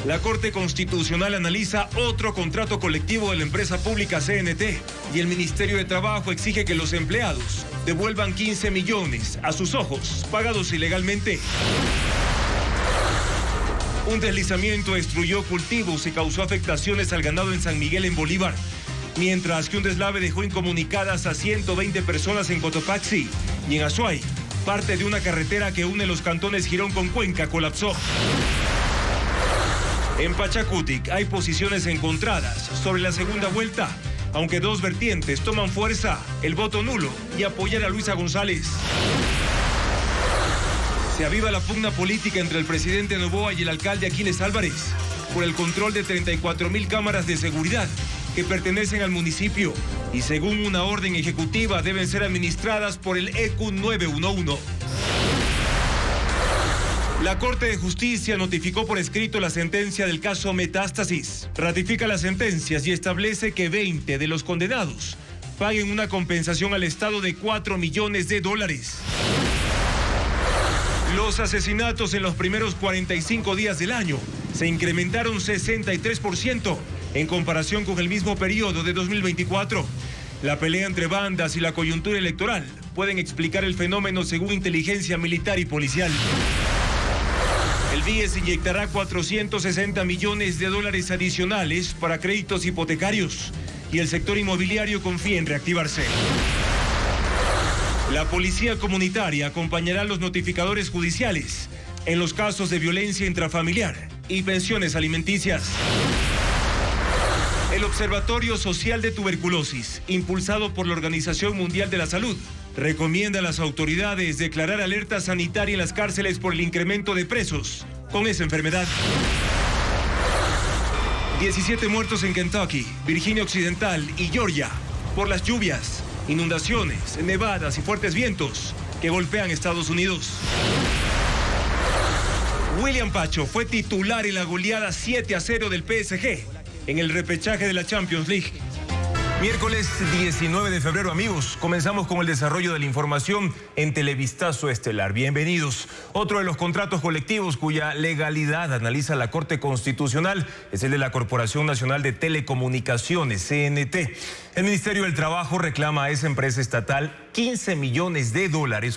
La Corte Constitucional analiza otro contrato colectivo de la empresa pública CNT y el Ministerio de Trabajo exige que los empleados devuelvan 15 millones a sus ojos, pagados ilegalmente. Un deslizamiento destruyó cultivos y causó afectaciones al ganado en San Miguel, en Bolívar, mientras que un deslave dejó incomunicadas a 120 personas en Cotopaxi y en Azuay. Parte de una carretera que une los cantones Girón con Cuenca colapsó. En Pachacutic hay posiciones encontradas sobre la segunda vuelta, aunque dos vertientes toman fuerza: el voto nulo y apoyar a Luisa González. Se aviva la pugna política entre el presidente Noboa y el alcalde Aquiles Álvarez por el control de 34,000 cámaras de seguridad que pertenecen al municipio y, según una orden ejecutiva, deben ser administradas por el ECU 911. La Corte de Justicia notificó por escrito la sentencia del caso Metástasis. Ratifica las sentencias y establece que 20 de los condenados paguen una compensación al Estado de $4 millones. Los asesinatos en los primeros 45 días del año se incrementaron 63% en comparación con el mismo periodo de 2024. La pelea entre bandas y la coyuntura electoral pueden explicar el fenómeno, según inteligencia militar y policial. El BIES inyectará $460 millones adicionales para créditos hipotecarios y el sector inmobiliario confía en reactivarse. La policía comunitaria acompañará a los notificadores judiciales en los casos de violencia intrafamiliar y pensiones alimenticias. El Observatorio Social de Tuberculosis, impulsado por la Organización Mundial de la Salud, recomienda a las autoridades declarar alerta sanitaria en las cárceles por el incremento de presos con esa enfermedad. 17 muertos en Kentucky, Virginia Occidental y Georgia por las lluvias, inundaciones, nevadas y fuertes vientos que golpean Estados Unidos. William Pacho fue titular en la goleada 7-0 del PSG en el repechaje de la Champions League. Miércoles 19 de febrero, amigos, comenzamos con el desarrollo de la información en Televistazo Estelar. Bienvenidos. Otro de los contratos colectivos cuya legalidad analiza la Corte Constitucional es el de la Corporación Nacional de Telecomunicaciones, CNT. El Ministerio del Trabajo reclama a esa empresa estatal $15 millones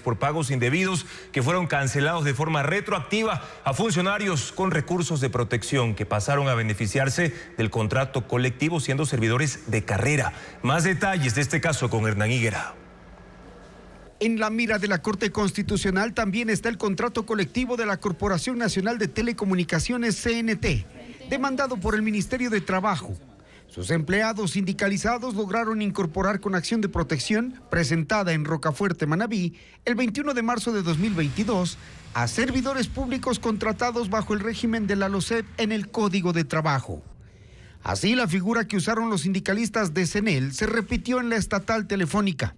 por pagos indebidos que fueron cancelados de forma retroactiva a funcionarios con recursos de protección que pasaron a beneficiarse del contrato colectivo siendo servidores de carrera. Más detalles de este caso con Hernán Higuera. En la mira de la Corte Constitucional también está el contrato colectivo de la Corporación Nacional de Telecomunicaciones, CNT, demandado por el Ministerio de Trabajo. Sus empleados sindicalizados lograron incorporar con acción de protección presentada en Rocafuerte, Manabí, el 21 de marzo de 2022, a servidores públicos contratados bajo el régimen de la LOCEP en el Código de Trabajo. Así, la figura que usaron los sindicalistas de CENEL se repitió en la estatal telefónica.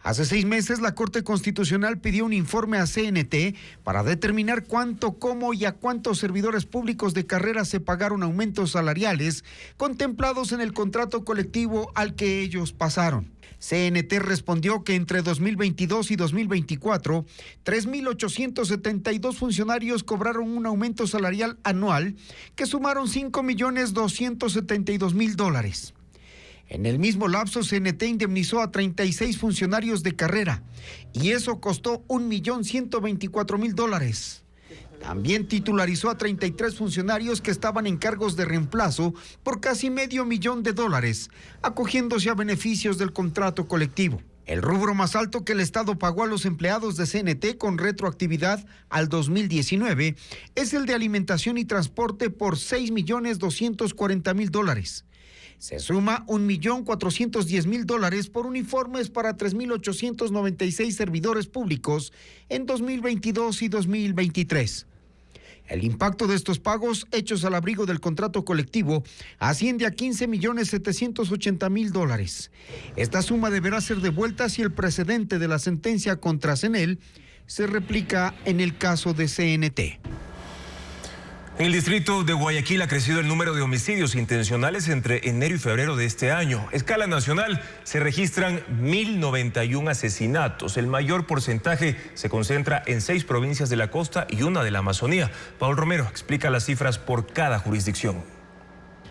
Hace 6 meses, la Corte Constitucional pidió un informe a CNT para determinar cuánto, cómo y a cuántos servidores públicos de carrera se pagaron aumentos salariales contemplados en el contrato colectivo al que ellos pasaron. CNT respondió que entre 2022 y 2024, 3.872 funcionarios cobraron un aumento salarial anual que sumaron $5.272.000. En el mismo lapso, CNT indemnizó a 36 funcionarios de carrera y eso costó $1.124.000. También titularizó a 33 funcionarios que estaban en cargos de reemplazo por casi $500,000, acogiéndose a beneficios del contrato colectivo. El rubro más alto que el Estado pagó a los empleados de CNT con retroactividad al 2019 es el de alimentación y transporte por $6.240.000. Se suma $1.410.000 por uniformes para 3.896 servidores públicos en 2022 y 2023. El impacto de estos pagos, hechos al abrigo del contrato colectivo, asciende a $15.780.000. Esta suma deberá ser devuelta si el precedente de la sentencia contra CENEL se replica en el caso de CNT. En el distrito de Guayaquil ha crecido el número de homicidios intencionales entre enero y febrero de este año. A escala nacional se registran 1.091 asesinatos. El mayor porcentaje se concentra en 6 provincias de la costa y una de la Amazonía. Paul Romero explica las cifras por cada jurisdicción.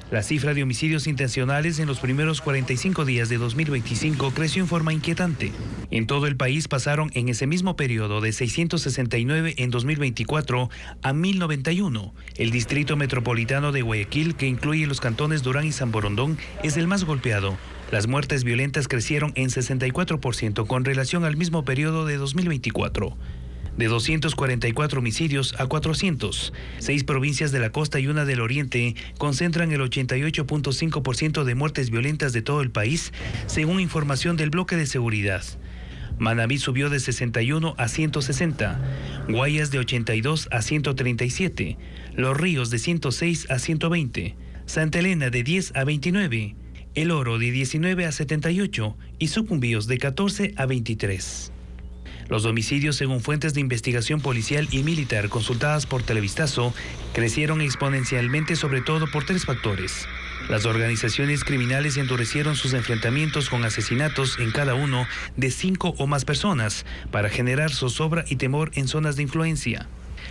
La cifra de homicidios intencionales en los primeros 45 días de 2025 creció en forma inquietante. En todo el país pasaron en ese mismo periodo de 669 en 2024 a 1.091. El distrito metropolitano de Guayaquil, que incluye los cantones Durán y San Borondón, es el más golpeado. Las muertes violentas crecieron en 64% con relación al mismo periodo de 2024. De 244 homicidios a 400. 6 provincias de la costa y una del oriente concentran el 88.5% de muertes violentas de todo el país, según información del bloque de seguridad. Manabí subió de 61 a 160, Guayas de 82 a 137, Los Ríos de 106 a 120, Santa Elena de 10 a 29, El Oro de 19 a 78 y Sucumbíos de 14 a 23. Los homicidios, según fuentes de investigación policial y militar consultadas por Televistazo, crecieron exponencialmente sobre todo por 3 factores. Las organizaciones criminales endurecieron sus enfrentamientos con asesinatos en cada uno de 5 o más personas para generar zozobra y temor en zonas de influencia.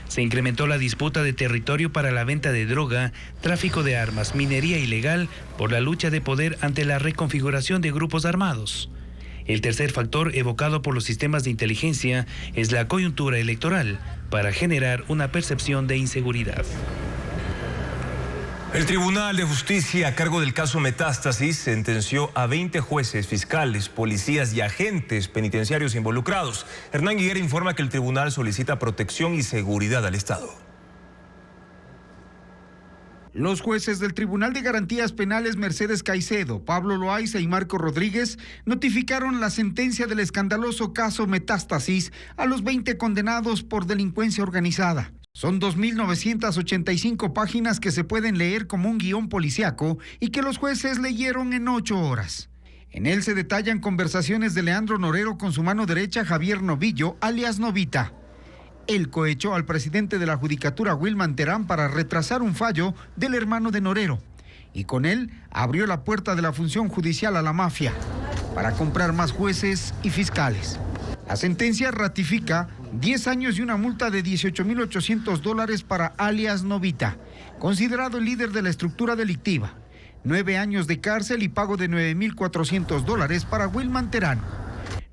Se incrementó la disputa de territorio para la venta de droga, tráfico de armas, minería ilegal por la lucha de poder ante la reconfiguración de grupos armados. El tercer factor evocado por los sistemas de inteligencia es la coyuntura electoral para generar una percepción de inseguridad. El Tribunal de Justicia a cargo del caso Metástasis sentenció a 20 jueces, fiscales, policías y agentes penitenciarios involucrados. Hernán Higuera informa que el tribunal solicita protección y seguridad al Estado. Los jueces del Tribunal de Garantías Penales Mercedes Caicedo, Pablo Loaiza y Marco Rodríguez notificaron la sentencia del escandaloso caso Metástasis a los 20 condenados por delincuencia organizada. Son 2.985 páginas que se pueden leer como un guión policíaco y que los jueces leyeron en 8 horas. En él se detallan conversaciones de Leandro Norero con su mano derecha Javier Novillo, alias Novita. Él cohechó al presidente de la Judicatura, Wilman Terán, para retrasar un fallo del hermano de Norero. Y con él abrió la puerta de la función judicial a la mafia para comprar más jueces y fiscales. La sentencia ratifica 10 años y una multa de $18,800 para alias Novita, considerado el líder de la estructura delictiva. 9 años de cárcel y pago de $9,400 para Wilman Terán.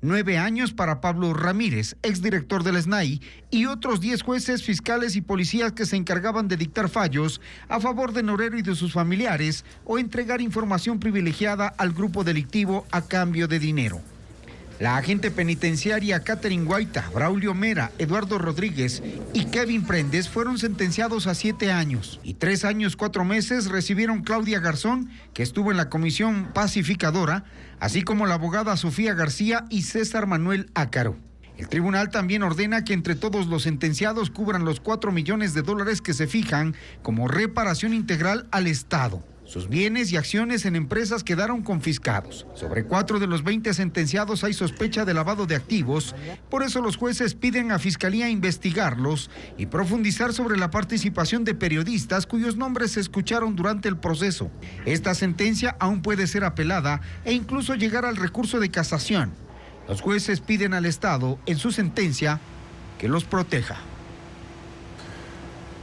9 años para Pablo Ramírez, exdirector del SNAI, y otros 10 jueces, fiscales y policías que se encargaban de dictar fallos a favor de Norero y de sus familiares o entregar información privilegiada al grupo delictivo a cambio de dinero. La agente penitenciaria Catherine Guaita, Braulio Mera, Eduardo Rodríguez y Kevin Prendes fueron sentenciados a 7 años y 3 años 4 meses recibieron Claudia Garzón, que estuvo en la comisión pacificadora, así como la abogada Sofía García y César Manuel Ácaro. El tribunal también ordena que entre todos los sentenciados cubran los $4 millones que se fijan como reparación integral al Estado. Sus bienes y acciones en empresas quedaron confiscados. Sobre 4 de los 20 sentenciados hay sospecha de lavado de activos, por eso los jueces piden a Fiscalía investigarlos y profundizar sobre la participación de periodistas cuyos nombres se escucharon durante el proceso. Esta sentencia aún puede ser apelada e incluso llegar al recurso de casación. Los jueces piden al Estado, en su sentencia, que los proteja.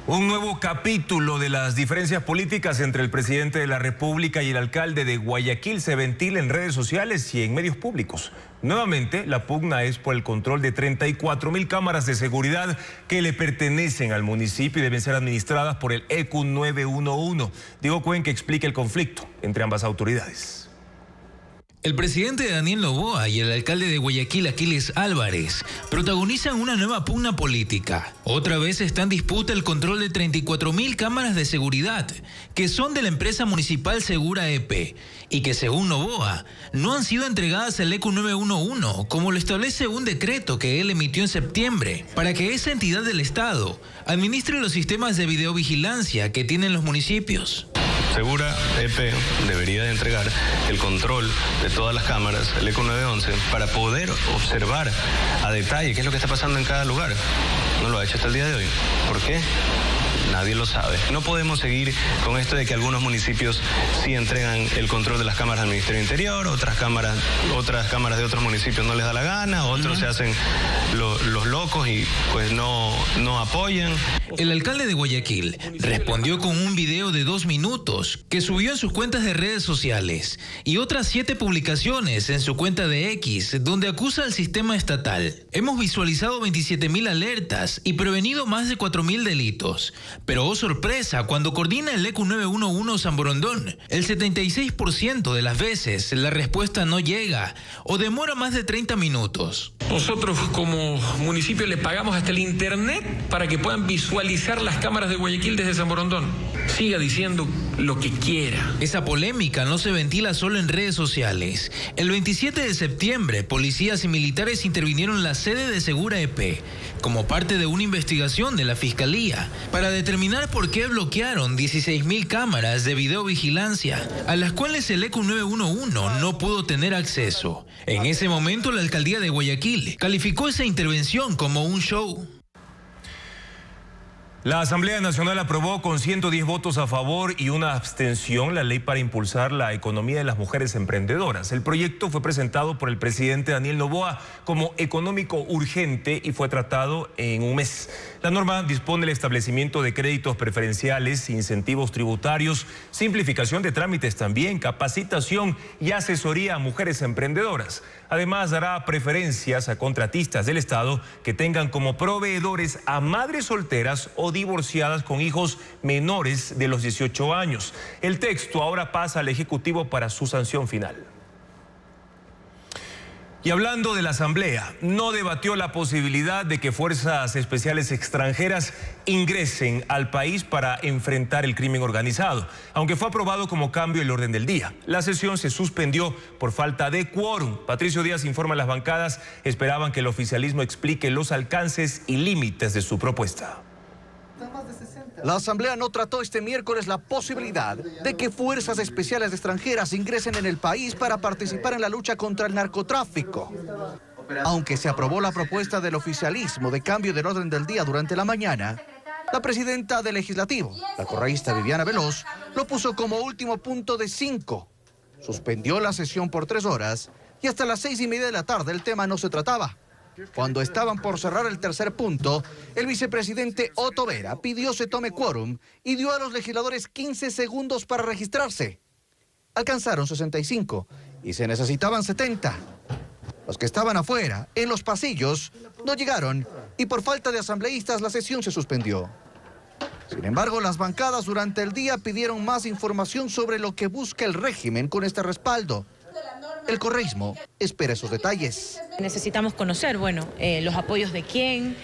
Un nuevo capítulo de las diferencias políticas entre el presidente de la República y el alcalde de Guayaquil se ventila en redes sociales y en medios públicos. Nuevamente, la pugna es por el control de 34.000 cámaras de seguridad que le pertenecen al municipio y deben ser administradas por el ECU 911. Diego Cuenca explica el conflicto entre ambas autoridades. El presidente Daniel Noboa y el alcalde de Guayaquil, Aquiles Álvarez, protagonizan una nueva pugna política. Otra vez está en disputa el control de 34.000 cámaras de seguridad, que son de la empresa municipal Segura EP, y que según Noboa, no han sido entregadas al ECU 911, como lo establece un decreto que él emitió en septiembre, para que esa entidad del Estado administre los sistemas de videovigilancia que tienen los municipios. Segura EP debería de entregar el control de todas las cámaras, el ECU 911, para poder observar a detalle qué es lo que está pasando en cada lugar. No lo ha hecho hasta el día de hoy. ¿Por qué? nadie lo sabe. No podemos seguir con esto de que algunos municipios sí entregan el control de las cámaras al Ministerio del Interior, otras cámaras de otros municipios no les da la gana, otros se hacen los locos y pues no apoyan. El alcalde de Guayaquil respondió con un video de 2 minutos que subió en sus cuentas de redes sociales y otras 7 publicaciones en su cuenta de X, donde acusa al sistema estatal. Hemos visualizado 27.000 alertas y prevenido más de 4.000 delitos. Pero oh sorpresa, cuando coordina el ECU 911 San Borondón, el 76% de las veces la respuesta no llega o demora más de 30 minutos. Nosotros como municipio le pagamos hasta el internet para que puedan visualizar las cámaras de Guayaquil desde San Borondón. Siga diciendo lo que quiera. Esa polémica no se ventila solo en redes sociales. El 27 de septiembre, policías y militares intervinieron en la sede de Segura EP como parte de una investigación de la Fiscalía para determinar por qué bloquearon 16.000 cámaras de videovigilancia a las cuales el ECU 911 no pudo tener acceso. En ese momento, la alcaldía de Guayaquil calificó esa intervención como un show. La Asamblea Nacional aprobó con 110 votos a favor y una abstención la ley para impulsar la economía de las mujeres emprendedoras. El proyecto fue presentado por el presidente Daniel Noboa como económico urgente y fue tratado en un mes. La norma dispone el establecimiento de créditos preferenciales, incentivos tributarios, simplificación de trámites también, capacitación y asesoría a mujeres emprendedoras. Además, dará preferencias a contratistas del Estado que tengan como proveedores a madres solteras o divorciadas con hijos menores de los 18 años. El texto ahora pasa al Ejecutivo para su sanción final. Y hablando de la Asamblea, no debatió la posibilidad de que fuerzas especiales extranjeras ingresen al país para enfrentar el crimen organizado, aunque fue aprobado como cambio el orden del día. La sesión se suspendió por falta de quórum. Patricio Díaz informa: las bancadas esperaban que el oficialismo explique los alcances y límites de su propuesta. La Asamblea no trató este miércoles la posibilidad de que fuerzas especiales extranjeras ingresen en el país para participar en la lucha contra el narcotráfico. Aunque se aprobó la propuesta del oficialismo de cambio del orden del día durante la mañana, la presidenta del Legislativo, la correísta Viviana Veloz, lo puso como último punto de 5. Suspendió la sesión por 3 horas y hasta las 6:30 de la tarde el tema no se trataba. Cuando estaban por cerrar el tercer punto, el vicepresidente Otto Vera pidió se tome quórum y dio a los legisladores 15 segundos para registrarse. Alcanzaron 65 y se necesitaban 70. Los que estaban afuera, en los pasillos, no llegaron y por falta de asambleístas la sesión se suspendió. Sin embargo, las bancadas durante el día pidieron más información sobre lo que busca el régimen con este respaldo. El correísmo espera esos detalles. Necesitamos conocer, los apoyos de quién,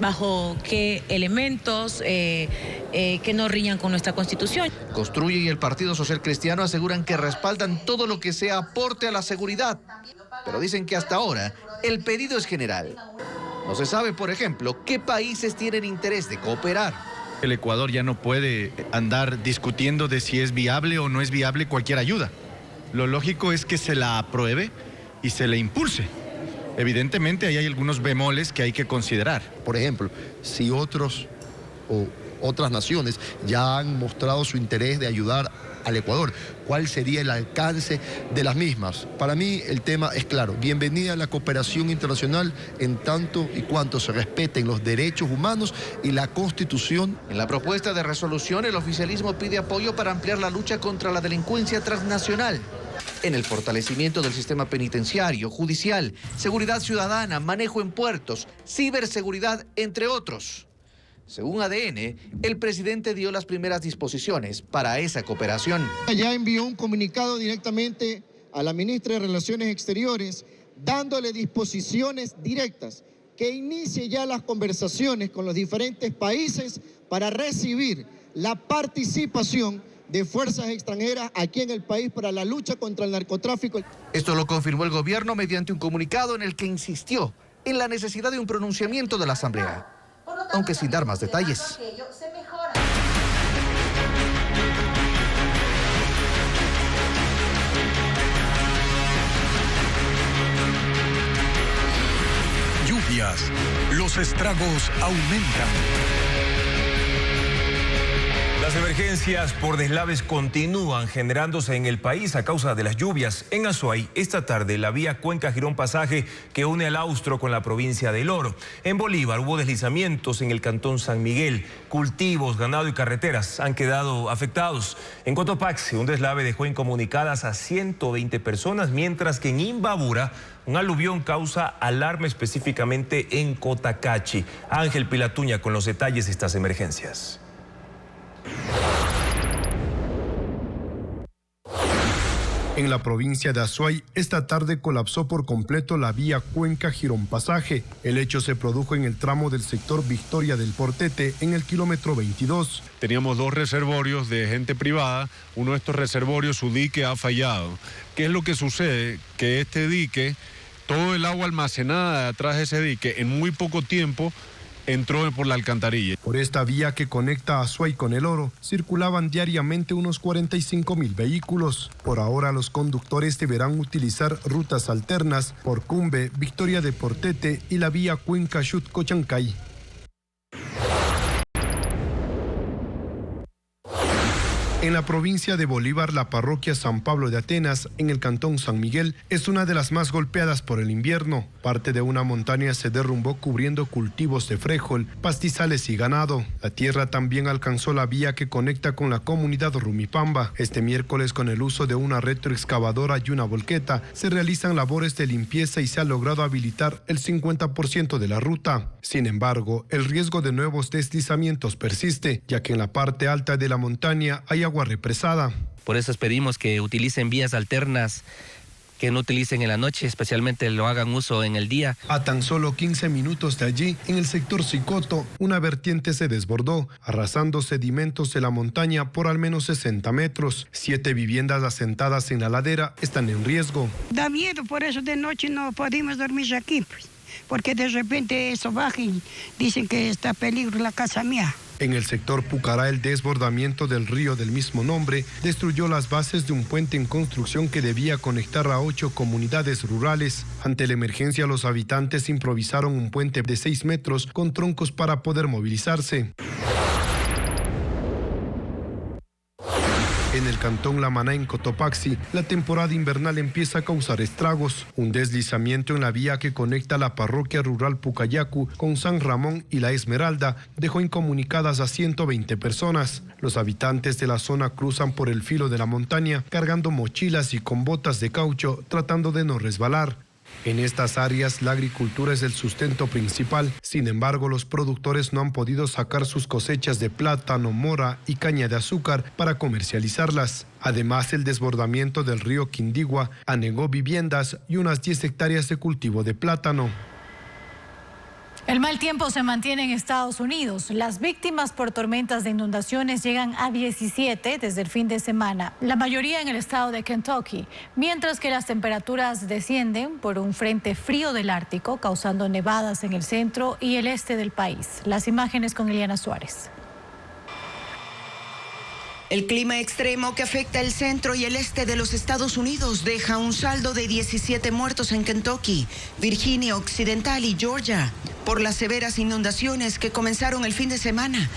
bajo qué elementos, que no riñan con nuestra Constitución. Construye y el Partido Social Cristiano aseguran que respaldan todo lo que sea aporte a la seguridad, pero dicen que hasta ahora el pedido es general. No se sabe, por ejemplo, qué países tienen interés de cooperar. El Ecuador ya no puede andar discutiendo de si es viable o no es viable cualquier ayuda. Lo lógico es que se la apruebe y se le impulse. Evidentemente ahí hay algunos bemoles que hay que considerar. Por ejemplo, si otros o otras naciones ya han mostrado su interés de ayudar al Ecuador, ¿cuál sería el alcance de las mismas? Para mí el tema es claro: bienvenida a la cooperación internacional en tanto y cuanto se respeten los derechos humanos y la Constitución. En la propuesta de resolución, el oficialismo pide apoyo para ampliar la lucha contra la delincuencia transnacional, en el fortalecimiento del sistema penitenciario, judicial, seguridad ciudadana, manejo en puertos, ciberseguridad, entre otros. Según ADN, el presidente dio las primeras disposiciones para esa cooperación. Ya envió un comunicado directamente a la ministra de Relaciones Exteriores, dándole disposiciones directas que inicie ya las conversaciones con los diferentes países para recibir la participación de fuerzas extranjeras aquí en el país para la lucha contra el narcotráfico. Esto lo confirmó el gobierno mediante un comunicado en el que insistió en la necesidad de un pronunciamiento de la Asamblea, aunque sin dar más detalles. Lluvias, los estragos aumentan. Las emergencias por deslaves continúan generándose en el país a causa de las lluvias. En Azuay, esta tarde, la vía Cuenca-Girón Pasaje que une al Austro con la provincia del Oro. En Bolívar hubo deslizamientos en el cantón San Miguel. Cultivos, ganado y carreteras han quedado afectados. En Cotopaxi, un deslave dejó incomunicadas a 120 personas, mientras que en Imbabura, un aluvión causa alarma específicamente en Cotacachi. Ángel Pilatuña con los detalles de estas emergencias. En la provincia de Azuay, esta tarde colapsó por completo la vía Cuenca-Girón Pasaje. El hecho se produjo en el tramo del sector Victoria del Portete, en el kilómetro 22. Teníamos 2 reservorios de gente privada. Uno de estos reservorios, su dique ha fallado. ¿Qué es lo que sucede? Que este dique, todo el agua almacenada atrás de ese dique, en muy poco tiempo, entró por la alcantarilla. Por esta vía que conecta a Azuay con el Oro, circulaban diariamente unos 45.000 vehículos. Por ahora los conductores deberán utilizar rutas alternas por Cumbe, Victoria de Portete y la vía Cuenca-Chutcochancay. En la provincia de Bolívar, la parroquia San Pablo de Atenas, en el cantón San Miguel, es una de las más golpeadas por el invierno. Parte de una montaña se derrumbó cubriendo cultivos de frijol, pastizales y ganado. La tierra también alcanzó la vía que conecta con la comunidad Rumipamba. Este miércoles, con el uso de una retroexcavadora y una volqueta, se realizan labores de limpieza y se ha logrado habilitar el 50% de la ruta. Sin embargo, el riesgo de nuevos deslizamientos persiste, ya que en la parte alta de la montaña hay agua represada. Por eso pedimos que utilicen vías alternas, que no utilicen en la noche, especialmente lo hagan uso en el día. A tan solo 15 minutos de allí, en el sector Sicoto, una vertiente se desbordó, arrasando sedimentos de la montaña por al menos 60 metros. 7 viviendas asentadas en la ladera están en riesgo. Da miedo, por eso de noche no podemos dormir aquí, pues, porque de repente eso baja y dicen que está peligro la casa mía. En el sector Pucará, el desbordamiento del río del mismo nombre destruyó las bases de un puente en construcción que debía conectar a 8 comunidades rurales. Ante la emergencia, los habitantes improvisaron un puente de 6 metros con troncos para poder movilizarse. En el cantón La Maná, en Cotopaxi, la temporada invernal empieza a causar estragos. Un deslizamiento en la vía que conecta la parroquia rural Pucayacu con San Ramón y La Esmeralda dejó incomunicadas a 120 personas. Los habitantes de la zona cruzan por el filo de la montaña cargando mochilas y con botas de caucho tratando de no resbalar. En estas áreas la agricultura es el sustento principal. Sin embargo, los productores no han podido sacar sus cosechas de plátano, mora y caña de azúcar para comercializarlas. Además, el desbordamiento del río Quindigua anegó viviendas y unas 10 hectáreas de cultivo de plátano. El mal tiempo se mantiene en Estados Unidos. Las víctimas por tormentas de inundaciones llegan a 17 desde el fin de semana, la mayoría en el estado de Kentucky, mientras que las temperaturas descienden por un frente frío del Ártico, causando nevadas en el centro y el este del país. Las imágenes con Eliana Suárez. El clima extremo que afecta el centro y el este de los Estados Unidos deja un saldo de 17 muertos en Kentucky, Virginia Occidental y Georgia por las severas inundaciones que comenzaron el fin de semana.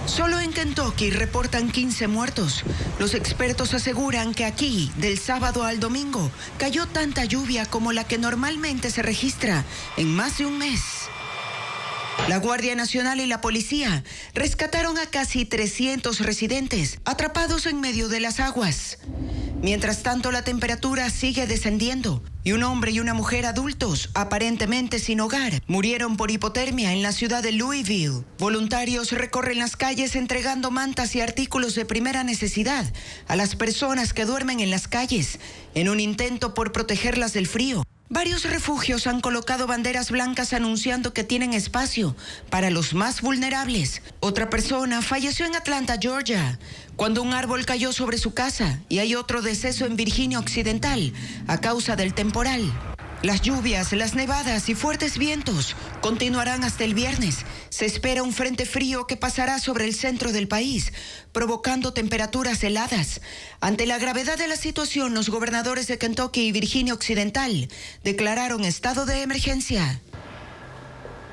Solo en Kentucky reportan 15 muertos. Los expertos aseguran que aquí, del sábado al domingo, cayó tanta lluvia como la que normalmente se registra en más de un mes. La Guardia Nacional y la policía rescataron a casi 300 residentes atrapados en medio de las aguas. Mientras tanto, la temperatura sigue descendiendo y un hombre y una mujer adultos, aparentemente sin hogar, murieron por hipotermia en la ciudad de Louisville. Voluntarios recorren las calles entregando mantas y artículos de primera necesidad a las personas que duermen en las calles en un intento por protegerlas del frío. Varios refugios han colocado banderas blancas anunciando que tienen espacio para los más vulnerables. Otra persona falleció en Atlanta, Georgia, cuando un árbol cayó sobre su casa, y hay otro deceso en Virginia Occidental a causa del temporal. Las lluvias, las nevadas y fuertes vientos continuarán hasta el viernes. Se espera un frente frío que pasará sobre el centro del país, provocando temperaturas heladas. Ante la gravedad de la situación, los gobernadores de Kentucky y Virginia Occidental declararon estado de emergencia.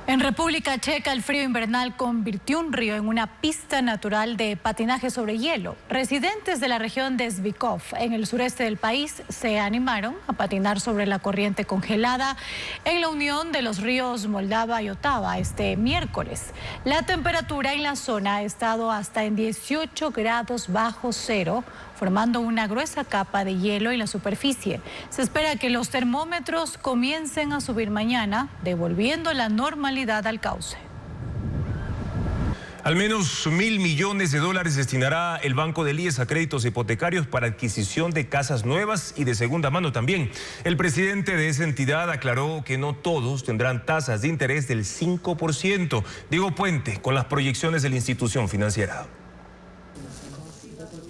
En República Checa, el frío invernal convirtió un río en una pista natural de patinaje sobre hielo. Residentes de la región de Zbikov, en el sureste del país, se animaron a patinar sobre la corriente congelada en la unión de los ríos Moldava y Otava este miércoles. La temperatura en la zona ha estado hasta en 18 grados bajo cero, formando una gruesa capa de hielo en la superficie. Se espera que los termómetros comiencen a subir mañana, devolviendo la normalidad al cauce. Al menos $1.000 millones destinará el Banco del IES a créditos hipotecarios para adquisición de casas nuevas y de segunda mano también. El presidente de esa entidad aclaró que no todos tendrán tasas de interés del 5%. Diego Puente, con las proyecciones de la institución financiera.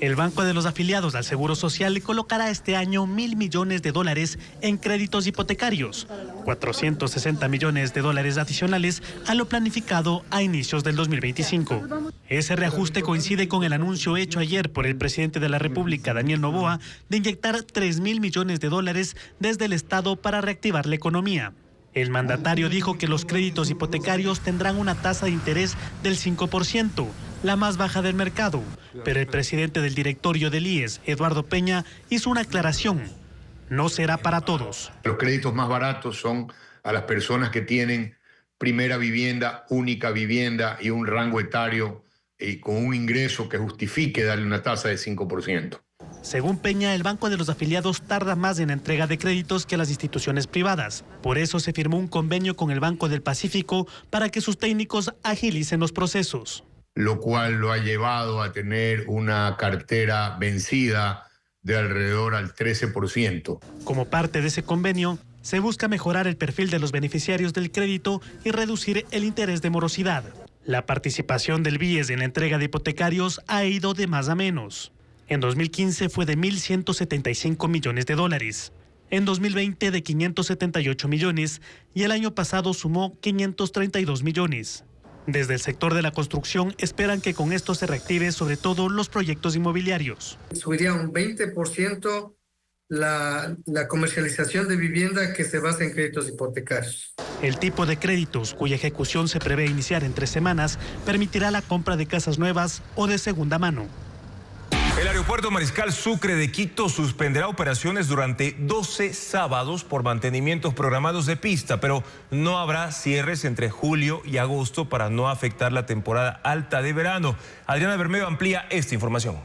El Banco de los Afiliados al Seguro Social colocará este año $1.000 millones en créditos hipotecarios, $460 millones adicionales a lo planificado a inicios del 2025. Ese reajuste coincide con el anuncio hecho ayer por el presidente de la República, Daniel Noboa, de inyectar $3.000 millones desde el Estado para reactivar la economía. El mandatario dijo que los créditos hipotecarios tendrán una tasa de interés del 5%, la más baja del mercado, pero el presidente del directorio del IES, Eduardo Peña, hizo una aclaración: no será para todos. Los créditos más baratos son a las personas que tienen primera vivienda, única vivienda y un rango etario y con un ingreso que justifique darle una tasa de 5%. Según Peña, el Banco de los Afiliados tarda más en la entrega de créditos que las instituciones privadas. Por eso se firmó un convenio con el Banco del Pacífico para que sus técnicos agilicen los procesos. Lo cual lo ha llevado a tener una cartera vencida de alrededor al 13%. Como parte de ese convenio, se busca mejorar el perfil de los beneficiarios del crédito y reducir el interés de morosidad. La participación del BIES en la entrega de hipotecarios ha ido de más a menos. En 2015 fue de $1.175 millones. En 2020 de 578 millones y el año pasado sumó 532 millones. Desde el sector de la construcción esperan que con esto se reactive sobre todo los proyectos inmobiliarios. Subiría un 20% la comercialización de vivienda que se basa en créditos hipotecarios. El tipo de créditos, cuya ejecución se prevé iniciar en 3 semanas, permitirá la compra de casas nuevas o de segunda mano. El aeropuerto Mariscal Sucre de Quito suspenderá operaciones durante 12 sábados por mantenimientos programados de pista, pero no habrá cierres entre julio y agosto para no afectar la temporada alta de verano. Adriana Bermejo amplía esta información.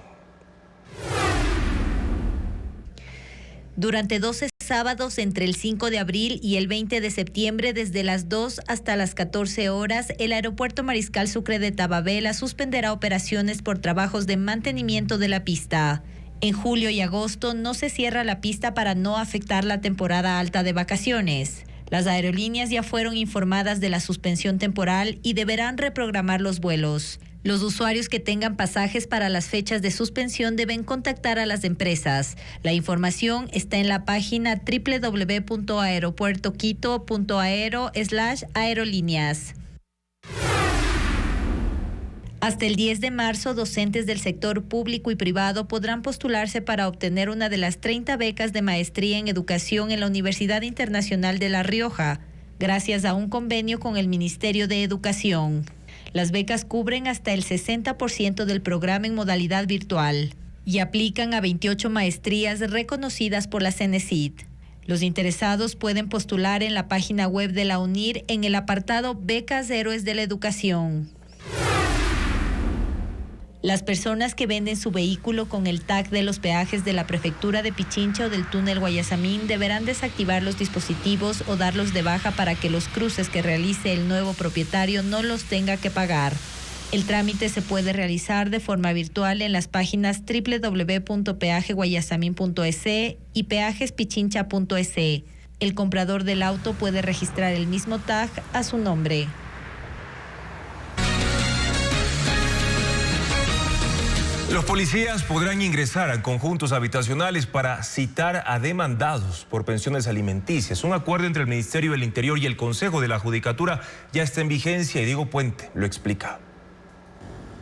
Durante 12 sábados entre el 5 de abril y el 20 de septiembre, desde las 2 hasta las 14 horas, el aeropuerto Mariscal Sucre de Tababela suspenderá operaciones por trabajos de mantenimiento de la pista. En julio y agosto no se cierra la pista para no afectar la temporada alta de vacaciones. Las aerolíneas ya fueron informadas de la suspensión temporal y deberán reprogramar los vuelos. Los usuarios que tengan pasajes para las fechas de suspensión deben contactar a las empresas. La información está en la página www.aeropuertoquito.aero/aerolíneas. Hasta el 10 de marzo, docentes del sector público y privado podrán postularse para obtener una de las 30 becas de maestría en educación en la Universidad Internacional de La Rioja, gracias a un convenio con el Ministerio de Educación. Las becas cubren hasta el 60% del programa en modalidad virtual y aplican a 28 maestrías reconocidas por la CENESID. Los interesados pueden postular en la página web de la UNIR en el apartado Becas Héroes de la Educación. Las personas que venden su vehículo con el tag de los peajes de la Prefectura de Pichincha o del túnel Guayasamín deberán desactivar los dispositivos o darlos de baja para que los cruces que realice el nuevo propietario no los tenga que pagar. El trámite se puede realizar de forma virtual en las páginas www.peajeguayasamín.es y peajespichincha.es. El comprador del auto puede registrar el mismo tag a su nombre. Los policías podrán ingresar a conjuntos habitacionales para citar a demandados por pensiones alimenticias. Un acuerdo entre el Ministerio del Interior y el Consejo de la Judicatura ya está en vigencia y Diego Puente lo explica.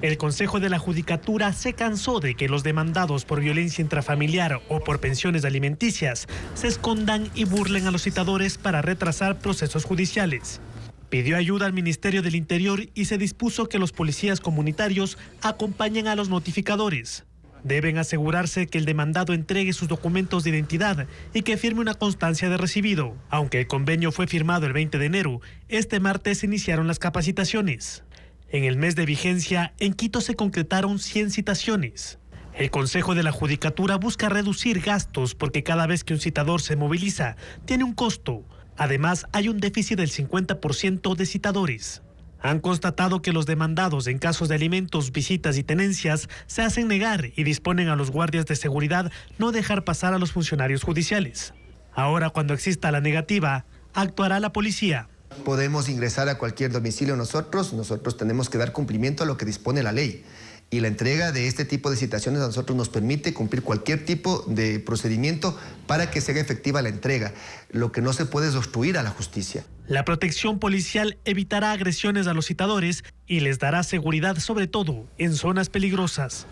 El Consejo de la Judicatura se cansó de que los demandados por violencia intrafamiliar o por pensiones alimenticias se escondan y burlen a los citadores para retrasar procesos judiciales. Pidió ayuda al Ministerio del Interior y se dispuso que los policías comunitarios acompañen a los notificadores. Deben asegurarse que el demandado entregue sus documentos de identidad y que firme una constancia de recibido. Aunque el convenio fue firmado el 20 de enero, este martes se iniciaron las capacitaciones. En el mes de vigencia, en Quito se concretaron 100 citaciones. El Consejo de la Judicatura busca reducir gastos porque cada vez que un citador se moviliza, tiene un costo. Además, hay un déficit del 50% de citadores. Han constatado que los demandados en casos de alimentos, visitas y tenencias se hacen negar y disponen a los guardias de seguridad no dejar pasar a los funcionarios judiciales. Ahora, cuando exista la negativa, actuará la policía. Podemos ingresar a cualquier domicilio nosotros tenemos que dar cumplimiento a lo que dispone la ley. Y la entrega de este tipo de citaciones a nosotros nos permite cumplir cualquier tipo de procedimiento para que se haga efectiva la entrega. Lo que no se puede es obstruir a la justicia. La protección policial evitará agresiones a los citadores y les dará seguridad, sobre todo en zonas peligrosas.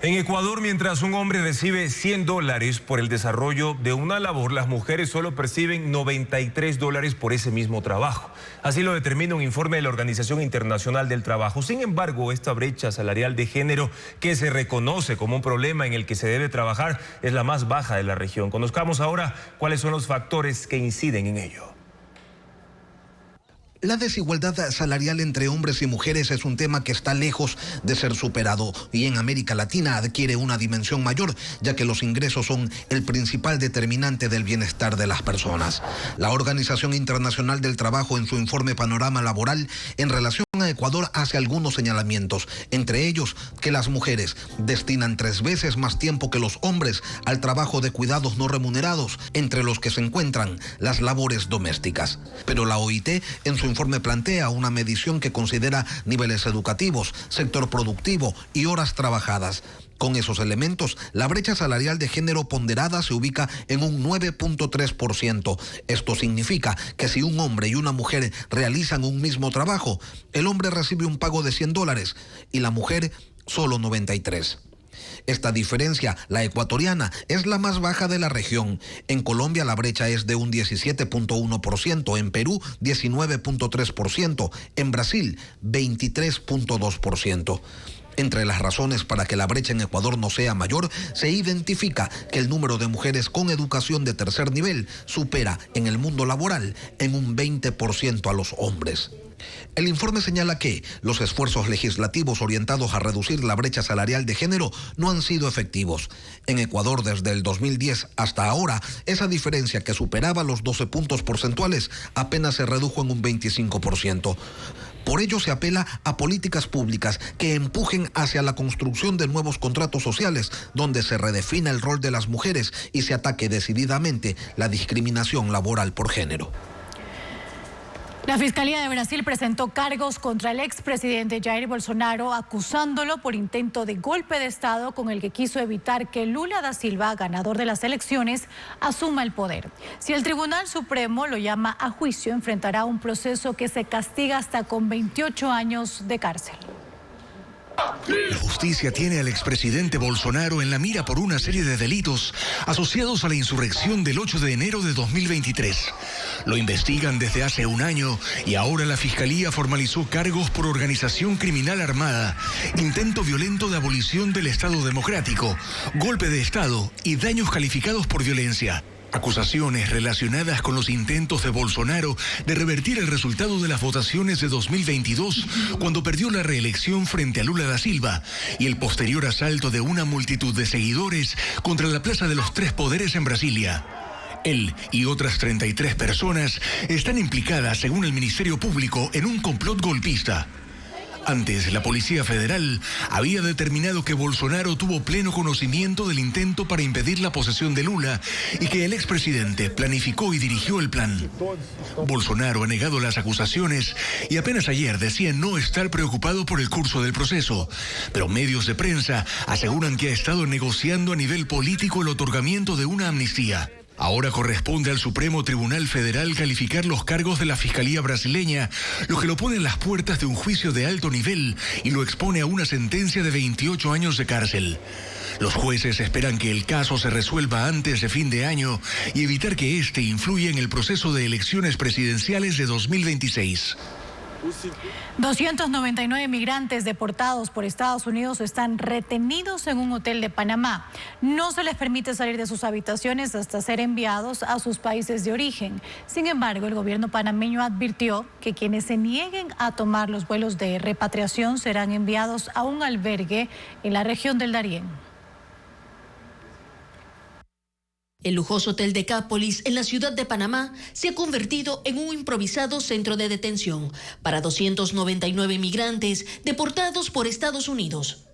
En Ecuador, mientras un hombre recibe $100 por el desarrollo de una labor, las mujeres solo perciben $93 por ese mismo trabajo. Así lo determina un informe de la Organización Internacional del Trabajo. Sin embargo, esta brecha salarial de género, que se reconoce como un problema en el que se debe trabajar, es la más baja de la región. Conozcamos ahora cuáles son los factores que inciden en ello. La desigualdad salarial entre hombres y mujeres es un tema que está lejos de ser superado y en América Latina adquiere una dimensión mayor, ya que los ingresos son el principal determinante del bienestar de las personas. La Organización Internacional del Trabajo, en su informe Panorama Laboral en relación a Ecuador, hace algunos señalamientos, entre ellos que las mujeres destinan 3 veces más tiempo que los hombres al trabajo de cuidados no remunerados, entre los que se encuentran las labores domésticas. Pero la OIT en su informe plantea una medición que considera niveles educativos, sector productivo y horas trabajadas. Con esos elementos, la brecha salarial de género ponderada se ubica en un 9.3%. Esto significa que si un hombre y una mujer realizan un mismo trabajo, el hombre recibe un pago de $100 y la mujer solo 93. Esta diferencia, la ecuatoriana, es la más baja de la región. En Colombia la brecha es de un 17.1%, en Perú 19.3%, en Brasil 23.2%. Entre las razones para que la brecha en Ecuador no sea mayor, se identifica que el número de mujeres con educación de tercer nivel supera en el mundo laboral en un 20% a los hombres. El informe señala que los esfuerzos legislativos orientados a reducir la brecha salarial de género no han sido efectivos. En Ecuador, desde el 2010 hasta ahora, esa diferencia que superaba los 12 puntos porcentuales apenas se redujo en un 25%. Por ello se apela a políticas públicas que empujen hacia la construcción de nuevos contratos sociales, donde se redefina el rol de las mujeres y se ataque decididamente la discriminación laboral por género. La Fiscalía de Brasil presentó cargos contra el expresidente Jair Bolsonaro, acusándolo por intento de golpe de Estado con el que quiso evitar que Lula da Silva, ganador de las elecciones, asuma el poder. Si el Tribunal Supremo lo llama a juicio, enfrentará un proceso que se castiga hasta con 28 años de cárcel. La justicia tiene al expresidente Bolsonaro en la mira por una serie de delitos asociados a la insurrección del 8 de enero de 2023. Lo investigan desde hace un año y ahora la Fiscalía formalizó cargos por organización criminal armada, intento violento de abolición del Estado democrático, golpe de Estado y daños calificados por violencia. Acusaciones relacionadas con los intentos de Bolsonaro de revertir el resultado de las votaciones de 2022, cuando perdió la reelección frente a Lula da Silva, y el posterior asalto de una multitud de seguidores contra la Plaza de los Tres Poderes en Brasilia. Él y otras 33 personas están implicadas, según el Ministerio Público, en un complot golpista. Antes, la Policía Federal había determinado que Bolsonaro tuvo pleno conocimiento del intento para impedir la posesión de Lula y que el expresidente planificó y dirigió el plan. Bolsonaro ha negado las acusaciones y apenas ayer decía no estar preocupado por el curso del proceso, pero medios de prensa aseguran que ha estado negociando a nivel político el otorgamiento de una amnistía. Ahora corresponde al Supremo Tribunal Federal calificar los cargos de la Fiscalía brasileña, lo que lo pone en las puertas de un juicio de alto nivel y lo expone a una sentencia de 28 años de cárcel. Los jueces esperan que el caso se resuelva antes de fin de año y evitar que este influya en el proceso de elecciones presidenciales de 2026. 299 migrantes deportados por Estados Unidos están retenidos en un hotel de Panamá. No se les permite salir de sus habitaciones hasta ser enviados a sus países de origen. Sin embargo, el gobierno panameño advirtió que quienes se nieguen a tomar los vuelos de repatriación serán enviados a un albergue en la región del Darién. El lujoso hotel Decápolis en la ciudad de Panamá se ha convertido en un improvisado centro de detención para 299 migrantes deportados por Estados Unidos.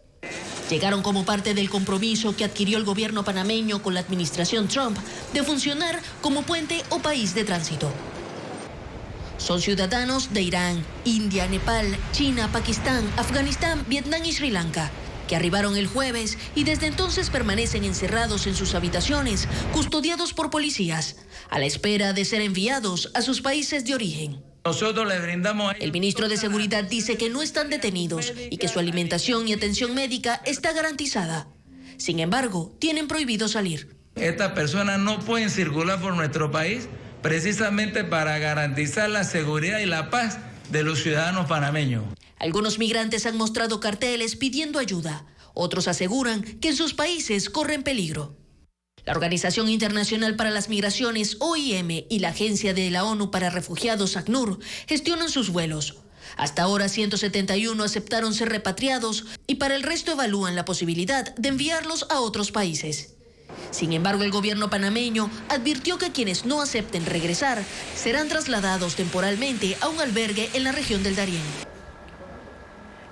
Llegaron como parte del compromiso que adquirió el gobierno panameño con la administración Trump de funcionar como puente o país de tránsito. Son ciudadanos de Irán, India, Nepal, China, Pakistán, Afganistán, Vietnam y Sri Lanka, que arribaron el jueves y desde entonces permanecen encerrados en sus habitaciones, custodiados por policías, a la espera de ser enviados a sus países de origen. Nosotros le brindamos... El ministro de Seguridad dice que no están detenidos y que su alimentación y atención médica está garantizada. Sin embargo, tienen prohibido salir. Estas personas no pueden circular por nuestro país precisamente para garantizar la seguridad y la paz de los ciudadanos panameños. Algunos migrantes han mostrado carteles pidiendo ayuda. Otros aseguran que en sus países corren peligro. La Organización Internacional para las Migraciones, OIM, y la Agencia de la ONU para Refugiados, ACNUR, gestionan sus vuelos. Hasta ahora 171 aceptaron ser repatriados y para el resto evalúan la posibilidad de enviarlos a otros países. Sin embargo, el gobierno panameño advirtió que quienes no acepten regresar serán trasladados temporalmente a un albergue en la región del Darién.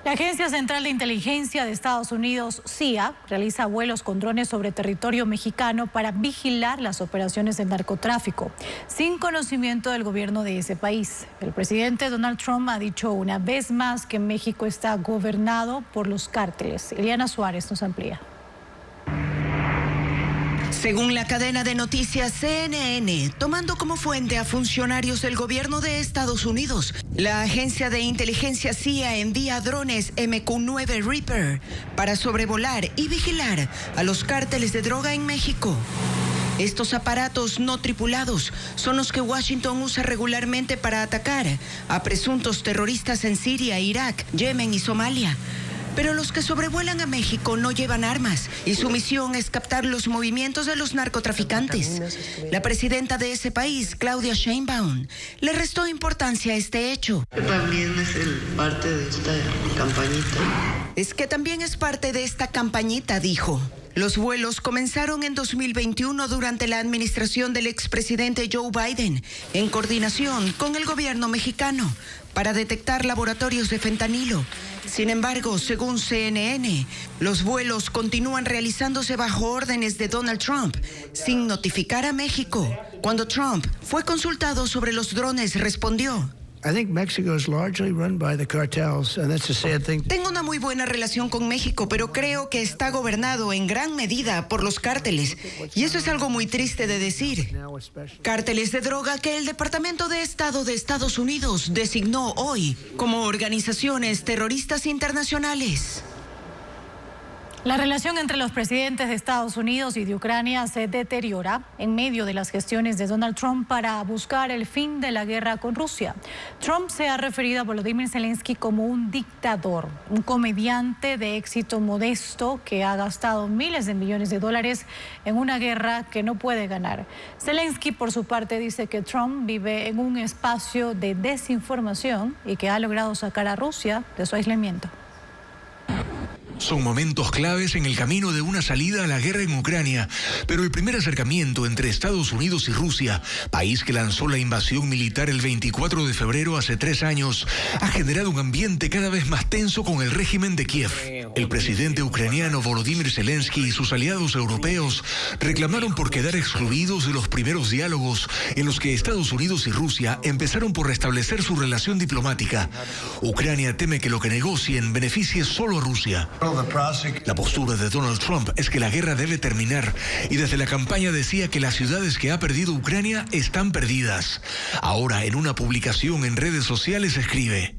La Agencia Central de Inteligencia de Estados Unidos, CIA, realiza vuelos con drones sobre territorio mexicano para vigilar las operaciones del narcotráfico, sin conocimiento del gobierno de ese país. El presidente Donald Trump ha dicho una vez más que México está gobernado por los cárteles. Eliana Suárez nos amplía. Según la cadena de noticias CNN, tomando como fuente a funcionarios del gobierno de Estados Unidos, la agencia de inteligencia CIA envía drones MQ-9 Reaper para sobrevolar y vigilar a los cárteles de droga en México. Estos aparatos no tripulados son los que Washington usa regularmente para atacar a presuntos terroristas en Siria, Irak, Yemen y Somalia. Pero los que sobrevuelan a México no llevan armas y su misión es captar los movimientos de los narcotraficantes. La presidenta de ese país, Claudia Sheinbaum, le restó importancia a este hecho. También es parte de esta campañita. Es que también es parte de esta campañita, dijo. Los vuelos comenzaron en 2021 durante la administración del expresidente Joe Biden, en coordinación con el gobierno mexicano, para detectar laboratorios de fentanilo. Sin embargo, según CNN, los vuelos continúan realizándose bajo órdenes de Donald Trump, sin notificar a México. Cuando Trump fue consultado sobre los drones, respondió: Tengo una muy buena relación con México, pero creo que está gobernado en gran medida por los cárteles. Y eso es algo muy triste de decir. Cárteles de droga que el Departamento de Estado de Estados Unidos designó hoy como organizaciones terroristas internacionales. La relación entre los presidentes de Estados Unidos y de Ucrania se deteriora en medio de las gestiones de Donald Trump para buscar el fin de la guerra con Rusia. Trump se ha referido a Volodymyr Zelensky como un dictador, un comediante de éxito modesto que ha gastado miles de millones de dólares en una guerra que no puede ganar. Zelensky, por su parte, dice que Trump vive en un espacio de desinformación y que ha logrado sacar a Rusia de su aislamiento. Son momentos claves en el camino de una salida a la guerra en Ucrania, pero el primer acercamiento entre Estados Unidos y Rusia, país que lanzó la invasión militar el 24 de febrero hace 3 años, ha generado un ambiente cada vez más tenso con el régimen de Kiev. El presidente ucraniano Volodymyr Zelensky y sus aliados europeos reclamaron por quedar excluidos de los primeros diálogos en los que Estados Unidos y Rusia empezaron por restablecer su relación diplomática. Ucrania teme que lo que negocien beneficie solo a Rusia. La postura de Donald Trump es que la guerra debe terminar y desde la campaña decía que las ciudades que ha perdido Ucrania están perdidas. Ahora, en una publicación en redes sociales escribe: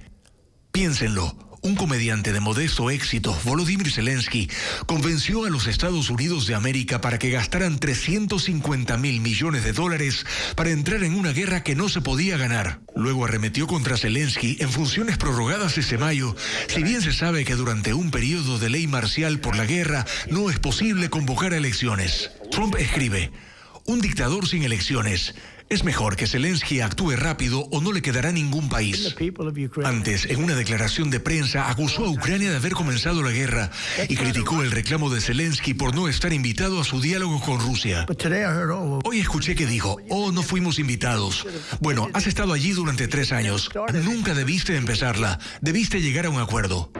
piénsenlo. Un comediante de modesto éxito, Volodymyr Zelensky, convenció a los Estados Unidos de América para que gastaran $350 mil millones para entrar en una guerra que no se podía ganar. Luego arremetió contra Zelensky en funciones prorrogadas ese mayo, si bien se sabe que durante un periodo de ley marcial por la guerra no es posible convocar elecciones. Trump escribe: un dictador sin elecciones. Es mejor que Zelensky actúe rápido o no le quedará ningún país. Antes, en una declaración de prensa, acusó a Ucrania de haber comenzado la guerra y criticó el reclamo de Zelensky por no estar invitado a su diálogo con Rusia. Hoy escuché que dijo: no fuimos invitados. Bueno, has estado allí durante 3 años. Nunca debiste empezarla. Debiste llegar a un acuerdo.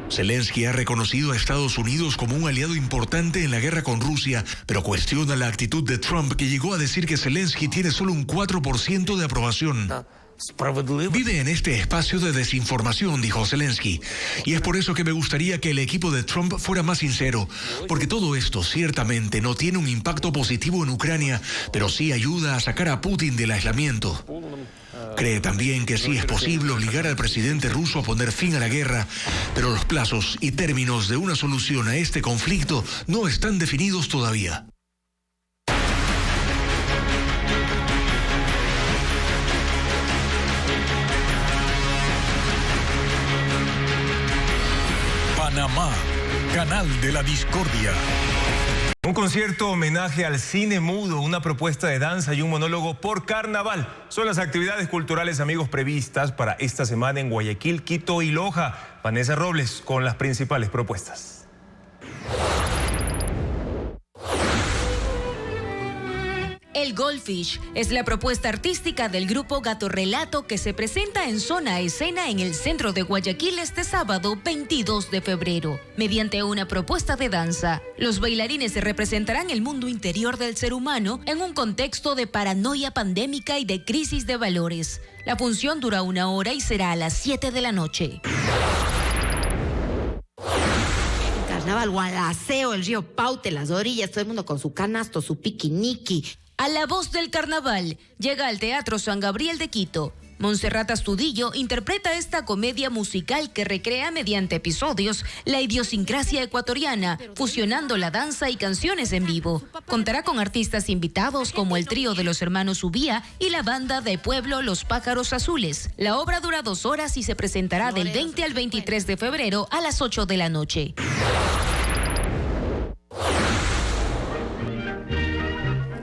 Zelensky ha reconocido a Estados Unidos como un aliado importante en la guerra con Rusia, pero cuestiona la actitud de Trump, que llegó a decir que Zelensky tiene solo un 4% de aprobación. Vive en este espacio de desinformación, dijo Zelensky, y es por eso que me gustaría que el equipo de Trump fuera más sincero, porque todo esto ciertamente no tiene un impacto positivo en Ucrania, pero sí ayuda a sacar a Putin del aislamiento. Cree también que sí es posible obligar al presidente ruso a poner fin a la guerra, pero los plazos y términos de una solución a este conflicto no están definidos todavía. Panamá, canal de la discordia. Un concierto homenaje al cine mudo, una propuesta de danza y un monólogo por carnaval. Son las actividades culturales, amigos, previstas para esta semana en Guayaquil, Quito y Loja. Vanessa Robles con las principales propuestas. El Goldfish es la propuesta artística del grupo Gato Relato, que se presenta en Zona Escena en el centro de Guayaquil este sábado 22 de febrero. Mediante una propuesta de danza, los bailarines representarán el mundo interior del ser humano en un contexto de paranoia pandémica y de crisis de valores. La función dura 1 hora y será a las 7 de la noche. Carnaval, Gualaceo, el río Paute, las orillas, todo el mundo con su canasto, su piquiniqui. A la voz del carnaval llega al Teatro San Gabriel de Quito. Montserrat Astudillo interpreta esta comedia musical que recrea mediante episodios la idiosincrasia ecuatoriana, fusionando la danza y canciones en vivo. Contará con artistas invitados como el trío de los hermanos Ubía y la banda de pueblo Los Pájaros Azules. La obra dura 2 horas y se presentará del 20 al 23 de febrero a las 8 de la noche.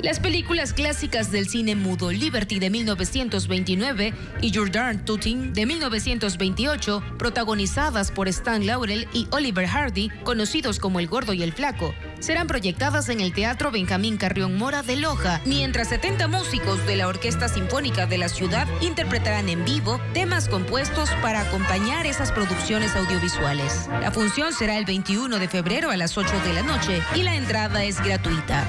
Las películas clásicas del cine mudo Liberty de 1929 y Your Darn Tootin' de 1928, protagonizadas por Stan Laurel y Oliver Hardy, conocidos como El Gordo y el Flaco, serán proyectadas en el Teatro Benjamín Carrión Mora de Loja, mientras 70 músicos de la Orquesta Sinfónica de la ciudad interpretarán en vivo temas compuestos para acompañar esas producciones audiovisuales. La función será el 21 de febrero a las 8 de la noche y la entrada es gratuita.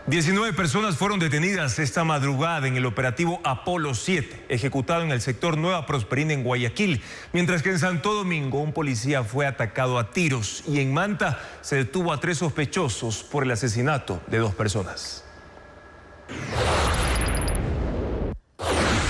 19 personas fueron detenidas esta madrugada en el operativo Apolo 7, ejecutado en el sector Nueva Prosperina en Guayaquil, mientras que en Santo Domingo un policía fue atacado a tiros y en Manta se detuvo a 3 sospechosos por el asesinato de 2 personas.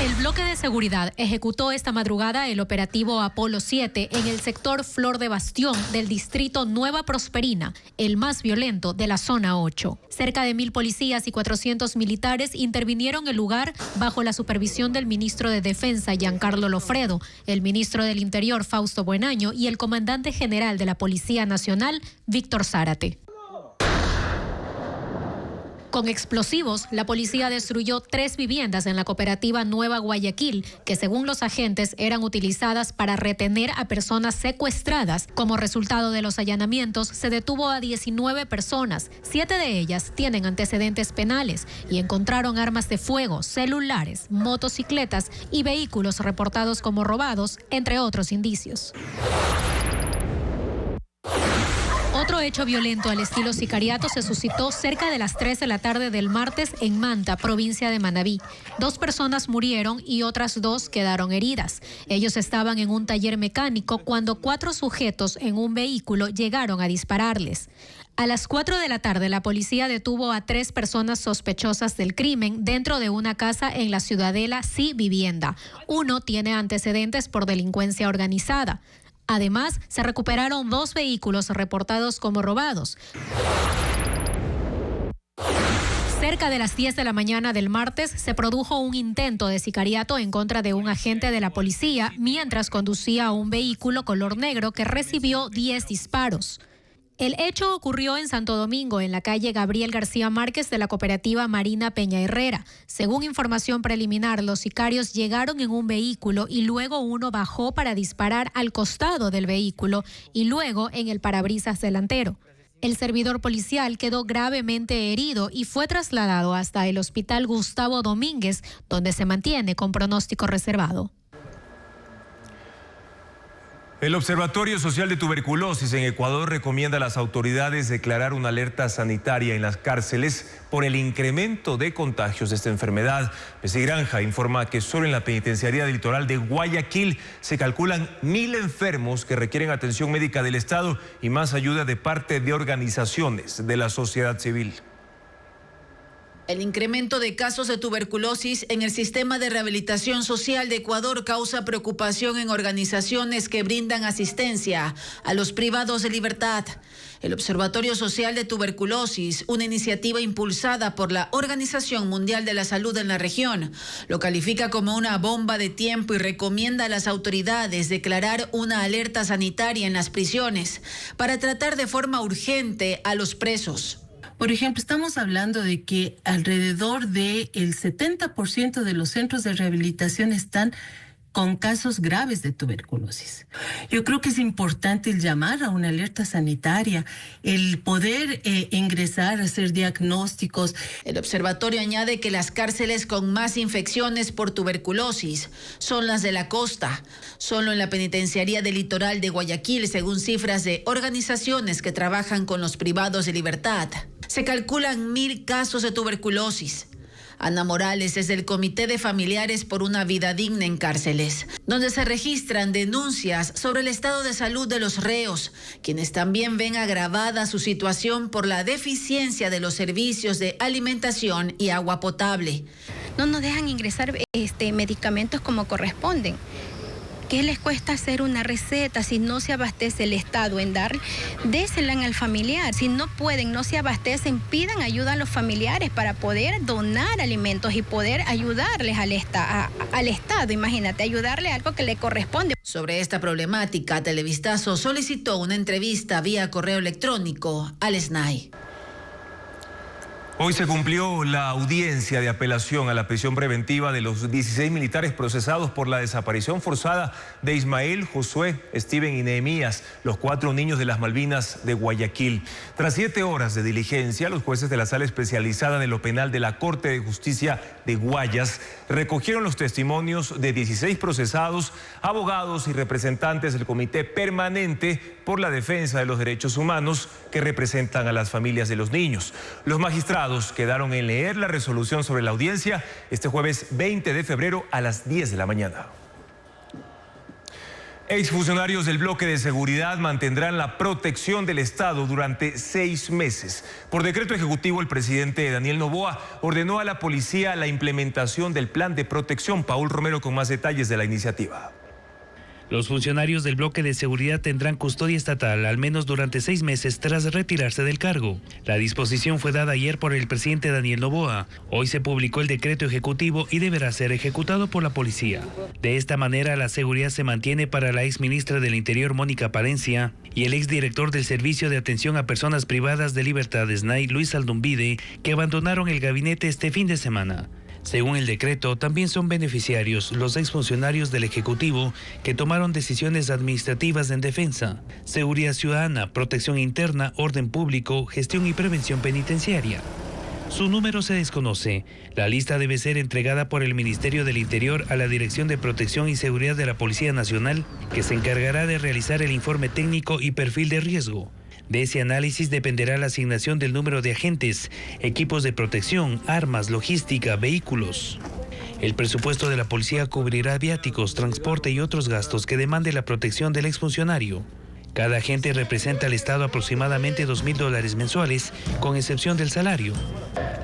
El bloque de seguridad ejecutó esta madrugada el operativo Apolo 7 en el sector Flor de Bastión del distrito Nueva Prosperina, el más violento de la zona 8. Cerca de 1.000 policías y 400 militares intervinieron el lugar bajo la supervisión del ministro de Defensa, Giancarlo Lofredo, el ministro del Interior, Fausto Buenaño, y el comandante general de la Policía Nacional, Víctor Zárate. Con explosivos, la policía destruyó 3 viviendas en la cooperativa Nueva Guayaquil, que según los agentes eran utilizadas para retener a personas secuestradas. Como resultado de los allanamientos, se detuvo a 19 personas. 7 de ellas tienen antecedentes penales y encontraron armas de fuego, celulares, motocicletas y vehículos reportados como robados, entre otros indicios. Otro hecho violento al estilo sicariato se suscitó cerca de las 3 de la tarde del martes en Manta, provincia de Manabí. 2 personas murieron y otras 2 quedaron heridas. Ellos estaban en un taller mecánico cuando 4 sujetos en un vehículo llegaron a dispararles. A las 4 de la tarde, la policía detuvo a 3 personas sospechosas del crimen dentro de una casa en la ciudadela Sí Vivienda. Uno tiene antecedentes por delincuencia organizada. Además, se recuperaron 2 vehículos reportados como robados. Cerca de las 10 de la mañana del martes se produjo un intento de sicariato en contra de un agente de la policía mientras conducía un vehículo color negro que recibió 10 disparos. El hecho ocurrió en Santo Domingo, en la calle Gabriel García Márquez de la cooperativa Marina Peña Herrera. Según información preliminar, los sicarios llegaron en un vehículo y luego uno bajó para disparar al costado del vehículo y luego en el parabrisas delantero. El servidor policial quedó gravemente herido y fue trasladado hasta el Hospital Gustavo Domínguez, donde se mantiene con pronóstico reservado. El Observatorio Social de Tuberculosis en Ecuador recomienda a las autoridades declarar una alerta sanitaria en las cárceles por el incremento de contagios de esta enfermedad. Bessie Granja informa que solo en la penitenciaría del litoral de Guayaquil se calculan 1.000 enfermos que requieren atención médica del Estado y más ayuda de parte de organizaciones de la sociedad civil. El incremento de casos de tuberculosis en el sistema de rehabilitación social de Ecuador causa preocupación en organizaciones que brindan asistencia a los privados de libertad. El Observatorio Social de Tuberculosis, una iniciativa impulsada por la Organización Mundial de la Salud en la región, lo califica como una bomba de tiempo y recomienda a las autoridades declarar una alerta sanitaria en las prisiones para tratar de forma urgente a los presos. Por ejemplo, estamos hablando de que alrededor del 70% de los centros de rehabilitación están con casos graves de tuberculosis. Yo creo que es importante el llamar a una alerta sanitaria, el poder ingresar, hacer diagnósticos. El observatorio añade que las cárceles con más infecciones por tuberculosis son las de la costa. Solo en la penitenciaría del litoral de Guayaquil, según cifras de organizaciones que trabajan con los privados de libertad, se calculan 1.000 casos de tuberculosis. Ana Morales es del Comité de Familiares por una Vida Digna en Cárceles, donde se registran denuncias sobre el estado de salud de los reos, quienes también ven agravada su situación por la deficiencia de los servicios de alimentación y agua potable. No nos dejan ingresar medicamentos como corresponden. ¿Qué les cuesta hacer una receta si no se abastece el Estado en dar? Désela al familiar. Si no pueden, no se abastecen, pidan ayuda a los familiares para poder donar alimentos y poder ayudarles al Estado. Imagínate, ayudarle a algo que le corresponde. Sobre esta problemática, Televistazo solicitó una entrevista vía correo electrónico al SNAI. Hoy se cumplió la audiencia de apelación a la prisión preventiva de los 16 militares procesados por la desaparición forzada de Ismael, Josué, Steven y Nehemías, los 4 niños de las Malvinas de Guayaquil. Tras 7 horas de diligencia, los jueces de la Sala Especializada de lo Penal de la Corte de Justicia de Guayas recogieron los testimonios de 16 procesados, abogados y representantes del Comité Permanente por la Defensa de los Derechos Humanos que representan a las familias de los niños. Los magistrados quedaron en leer la resolución sobre la audiencia este jueves 20 de febrero a las 10 de la mañana. Exfuncionarios del bloque de seguridad mantendrán la protección del Estado durante 6 meses. Por decreto ejecutivo, el presidente Daniel Noboa ordenó a la policía la implementación del plan de protección. Paul Romero con más detalles de la iniciativa. Los funcionarios del bloque de seguridad tendrán custodia estatal al menos durante 6 meses tras retirarse del cargo. La disposición fue dada ayer por el presidente Daniel Noboa. Hoy se publicó el decreto ejecutivo y deberá ser ejecutado por la policía. De esta manera, la seguridad se mantiene para la exministra del Interior, Mónica Palencia, y el exdirector del Servicio de Atención a Personas Privadas de Libertad, SNAI, Luis Aldumbide, que abandonaron el gabinete este fin de semana. Según el decreto, también son beneficiarios los exfuncionarios del Ejecutivo que tomaron decisiones administrativas en defensa, seguridad ciudadana, protección interna, orden público, gestión y prevención penitenciaria. Su número se desconoce. La lista debe ser entregada por el Ministerio del Interior a la Dirección de Protección y Seguridad de la Policía Nacional, que se encargará de realizar el informe técnico y perfil de riesgo. De ese análisis dependerá la asignación del número de agentes, equipos de protección, armas, logística, vehículos. El presupuesto de la policía cubrirá viáticos, transporte y otros gastos que demande la protección del exfuncionario. Cada agente representa al Estado aproximadamente $2.000 mensuales, con excepción del salario.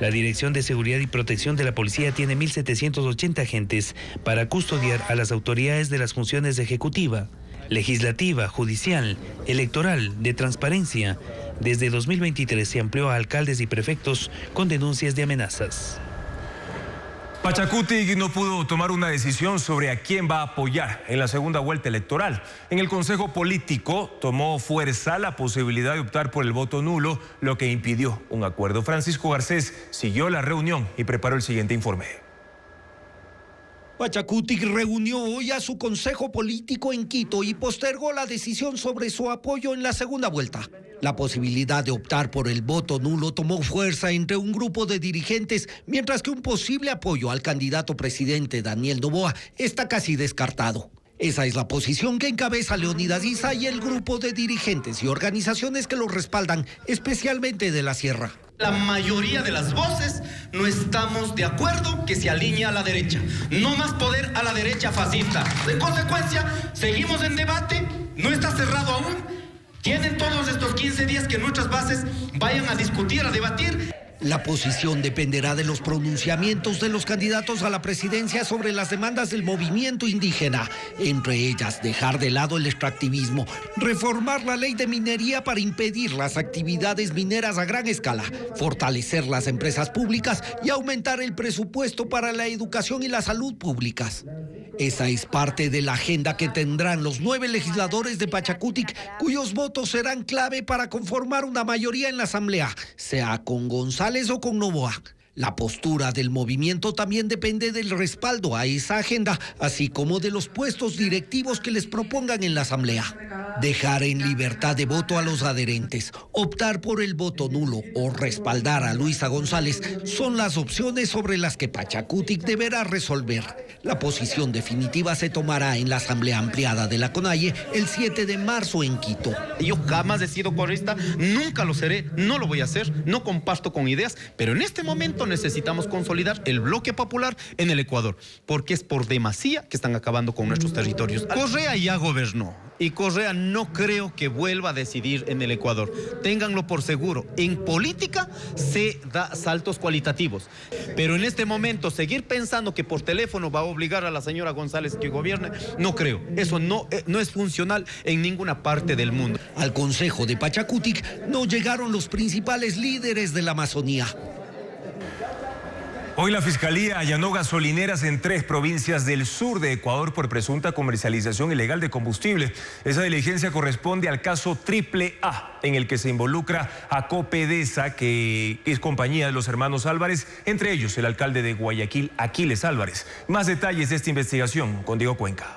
La Dirección de Seguridad y Protección de la Policía tiene 1.780 agentes para custodiar a las autoridades de las funciones ejecutiva, legislativa, judicial, electoral, de transparencia. Desde 2023 se amplió a alcaldes y prefectos con denuncias de amenazas. Pachacutic no pudo tomar una decisión sobre a quién va a apoyar en la segunda vuelta electoral. En el Consejo Político tomó fuerza la posibilidad de optar por el voto nulo, lo que impidió un acuerdo. Francisco Garcés siguió la reunión y preparó el siguiente informe. Pachacutic reunió hoy a su Consejo Político en Quito y postergó la decisión sobre su apoyo en la segunda vuelta. La posibilidad de optar por el voto nulo tomó fuerza entre un grupo de dirigentes, mientras que un posible apoyo al candidato presidente Daniel Noboa está casi descartado. Esa es la posición que encabeza Leonidas Issa y el grupo de dirigentes y organizaciones que lo respaldan, especialmente de la Sierra. La mayoría de las voces no estamos de acuerdo que se alinee a la derecha. No más poder a la derecha fascista. De consecuencia, seguimos en debate, no está cerrado aún. Tienen todos estos 15 días que nuestras bases vayan a discutir, a debatir. La posición dependerá de los pronunciamientos de los candidatos a la presidencia sobre las demandas del movimiento indígena, entre ellas dejar de lado el extractivismo, reformar la ley de minería para impedir las actividades mineras a gran escala, fortalecer las empresas públicas y aumentar el presupuesto para la educación y la salud públicas. Esa es parte de la agenda que tendrán los 9 legisladores de Pachacutic, cuyos votos serán clave para conformar una mayoría en la Asamblea, sea con González o con Noboa. La postura del movimiento también depende del respaldo a esa agenda, así como de los puestos directivos que les propongan en la Asamblea. Dejar en libertad de voto a los adherentes, optar por el voto nulo o respaldar a Luisa González son las opciones sobre las que Pachacutic deberá resolver. La posición definitiva se tomará en la Asamblea Ampliada de la CONAIE el 7 de marzo en Quito. Yo jamás he sido correísta, nunca lo seré, no lo voy a hacer, no comparto con ideas, pero en este momento necesitamos consolidar el bloque popular en el Ecuador, porque es por demasía que están acabando con nuestros territorios. Correa ya gobernó y Correa no creo que vuelva a decidir en el Ecuador. Ténganlo por seguro, en política se da saltos cualitativos, pero en este momento seguir pensando que por teléfono va a obligar a la señora González que gobierne, no creo. Eso no es funcional en ninguna parte del mundo. Al Consejo de Pachacutic no llegaron los principales líderes de la Amazonía. Hoy la Fiscalía allanó gasolineras en 3 provincias del sur de Ecuador por presunta comercialización ilegal de combustible. Esa diligencia corresponde al caso AAA, en el que se involucra a Copedesa, que es compañía de los hermanos Álvarez, entre ellos el alcalde de Guayaquil, Aquiles Álvarez. Más detalles de esta investigación con Diego Cuenca.